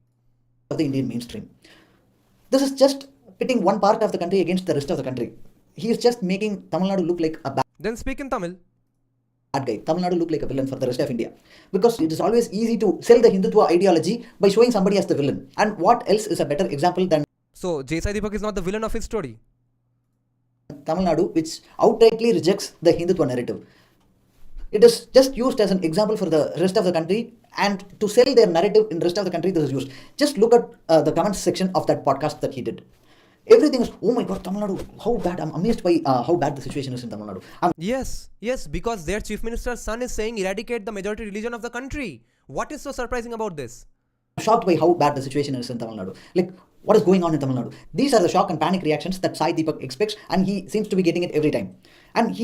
Speaker 2: Of the Indian mainstream. This is just pitting one part of the country against the rest of the country. He is just making Tamil Nadu look like a bad.
Speaker 1: Then speak in Tamil.
Speaker 2: Bad guy. Tamil Nadu look like a villain for the rest of India. Because it is always easy to sell the Hindutva ideology by showing somebody as the villain. And what else is a better example than.
Speaker 1: So, Sai Deepak is not the villain of his story.
Speaker 2: Tamil Nadu, which outrightly rejects the Hindutva narrative. It is just used as an example for the rest of the country, and to sell their narrative in the rest of the country, this is used. Just look at the comments section of that podcast that he did. Everything is, oh my God, Tamil Nadu, how bad. I'm amazed by how bad the situation is in Tamil Nadu.
Speaker 1: Yes, because their chief minister's son is saying eradicate the majority religion of the country. What is so surprising about this?
Speaker 2: I'm shocked by how bad the situation is in Tamil Nadu. Like, what is going on in Tamil Nadu? These are the shock and panic reactions that Sai Deepak expects, and he seems to be getting it every time. And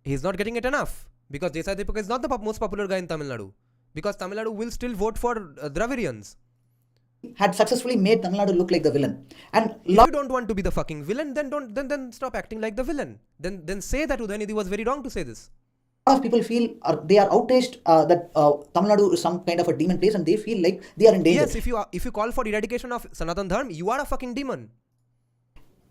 Speaker 1: he's not getting it enough, because Sai Deepak is not the most popular guy in Tamil Nadu. Because Tamil Nadu will still vote for Dravidians.
Speaker 2: had successfully made Tamil Nadu look like the villain. And
Speaker 1: If you don't want to be the fucking villain, then then stop acting like the villain. Then say that Udhayanidhi was very wrong to say this.
Speaker 2: A lot of people feel they are outraged that Tamil Nadu is some kind of a demon place, and they feel like they are in danger.
Speaker 1: Yes, if you call for eradication of Sanatan Dharma, you are a fucking demon.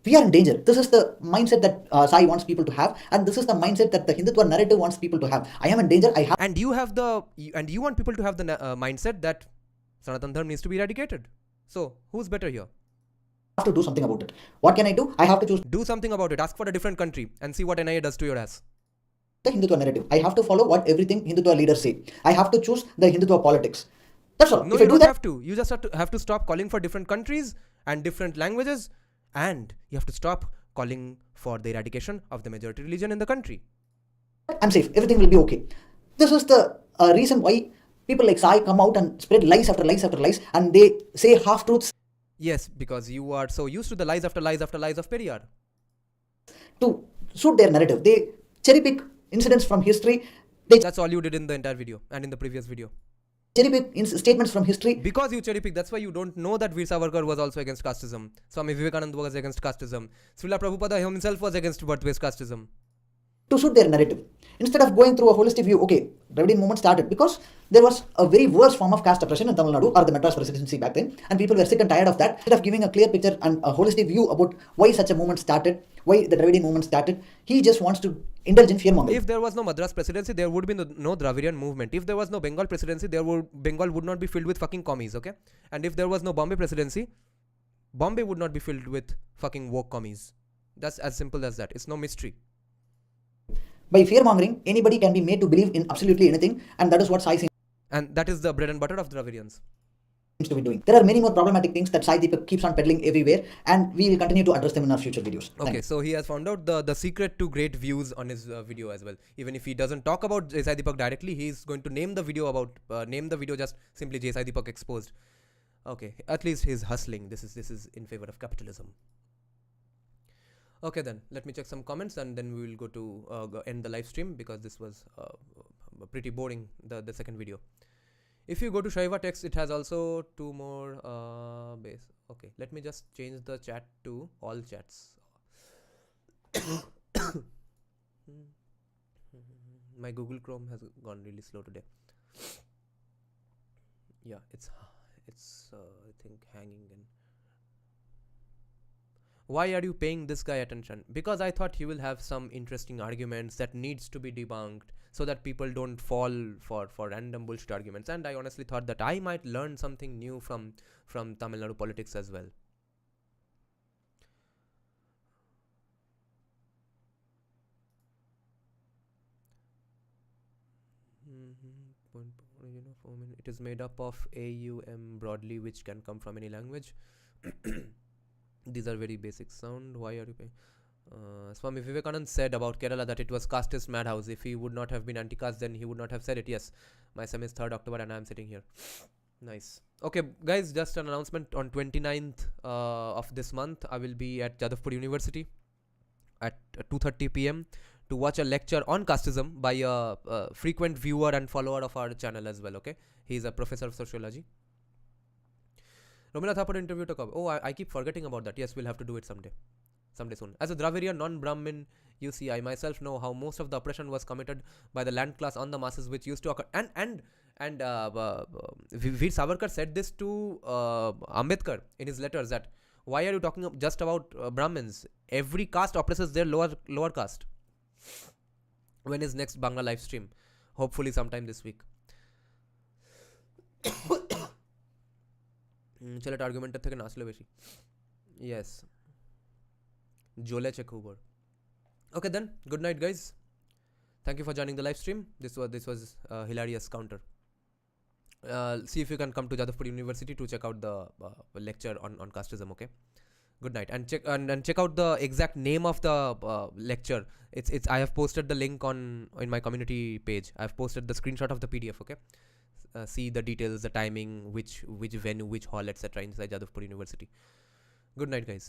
Speaker 2: We are in danger. This is the mindset that Sai wants people to have, and this is the mindset that the Hindutva narrative wants people to have. I am in danger. I have.
Speaker 1: And you want people to have the mindset that Sanatan Dharma needs to be eradicated. So who's better here?
Speaker 2: Have to do something about it. What can I do? I have to choose.
Speaker 1: Do something about it. Ask for a different country and see what NIA does to your ass.
Speaker 2: The Hindutva narrative. I have to follow what everything Hindutva leaders say. I have to choose the Hindutva politics. That's all.
Speaker 1: No,
Speaker 2: if
Speaker 1: you
Speaker 2: I do
Speaker 1: don't
Speaker 2: that,
Speaker 1: have to. You just have to stop calling for different countries and different languages, and you have to stop calling for the eradication of the majority religion in the country.
Speaker 2: I'm safe. Everything will be okay. This is the reason why people like Sai come out and spread lies after lies after lies, and they say half truths.
Speaker 1: Yes, because you are so used to the lies after lies after lies of Periyar.
Speaker 2: To suit their narrative, they cherry pick incidents from history.
Speaker 1: That's all you did in the entire video and in the previous video.
Speaker 2: Cherry pick statements from history.
Speaker 1: Because you cherry pick, that's why you don't know that Veer Savarkar was also against casteism. Swami Vivekananda was against casteism. Srila Prabhupada himself was against birth-based casteism.
Speaker 2: To suit their narrative. Instead of going through a holistic view, okay, Dravidian movement started because there was a very worse form of caste oppression in Tamil Nadu or the Madras presidency back then, and people were sick and tired of that. Instead of giving a clear picture and a holistic view about why such a movement started, why the Dravidian movement started, he just wants to indulge in fear mongering.
Speaker 1: If there was no Madras presidency, there would be no Dravidian movement. If there was no Bengal presidency, Bengal would not be filled with fucking commies, okay? And if there was no Bombay presidency, Bombay would not be filled with fucking woke commies. That's as simple as that. It's no mystery.
Speaker 2: By fear mongering, anybody can be made to believe in absolutely anything, and that is what Sai seems
Speaker 1: And that is the bread and butter of Dravidians.
Speaker 2: to be doing. There are many more problematic things that Sai Deepak keeps on peddling everywhere, and we will continue to address them in our future videos.
Speaker 1: Okay, so he has found out the secret to great views on his video as well. Even if he doesn't talk about Sai Deepak directly, he's going to name the video just simply Sai Deepak exposed. Okay, at least he's hustling. This is in favor of capitalism. Okay, then let me check some comments and then we will go to end the live stream because this was pretty boring, the second video. If you go to Shaiva text, it has also two more base. Okay, let me just change the chat to all chats. My Google Chrome has gone really slow today. Yeah, it's I think hanging in. Why are you paying this guy attention? Because I thought he will have some interesting arguments that needs to be debunked so that people don't fall for random bullshit arguments. And I honestly thought that I might learn something new from Tamil Nadu politics as well. It is made up of AUM broadly, which can come from any language. These are very basic sound. Why are you paying? Swami Vivekananda said about Kerala that it was casteist madhouse. If he would not have been anti-caste, then he would not have said it. Yes, my sem is 3rd October and I am sitting here. Nice. Okay, guys, just an announcement. On 29th of this month, I will be at Jadavpur University at 2:30 p.m. to watch a lecture on casteism by a frequent viewer and follower of our channel as well. Okay, he's a professor of sociology. Romila Thapar interview to come. Oh, I keep forgetting about that. Yes, we'll have to do it someday soon. As a Dravidian non-Brahmin, you see, I myself know how most of the oppression was committed by the land class on the masses, which used to occur. And Veer Savarkar said this to Ambedkar in his letters that why are you talking just about Brahmins? Every caste oppresses their lower caste. When is next Bangla live stream? Hopefully sometime this week. ছেলেটা আর্গুমেন্টের থেকে নাচলে বেশি yes জ্বলেছে খুব ওর okay then good night guys, thank you for joining the live stream. This was hilarious counter. See if you can come to Jadavpur University to check out the lecture on casteism. Okay, good night, and check out the exact name of the lecture. It's I have posted the link in my community page. I have posted the screenshot of the PDF. Okay, see the details, the timing, which venue, which hall, etc. inside Jadavpur University. Good night guys.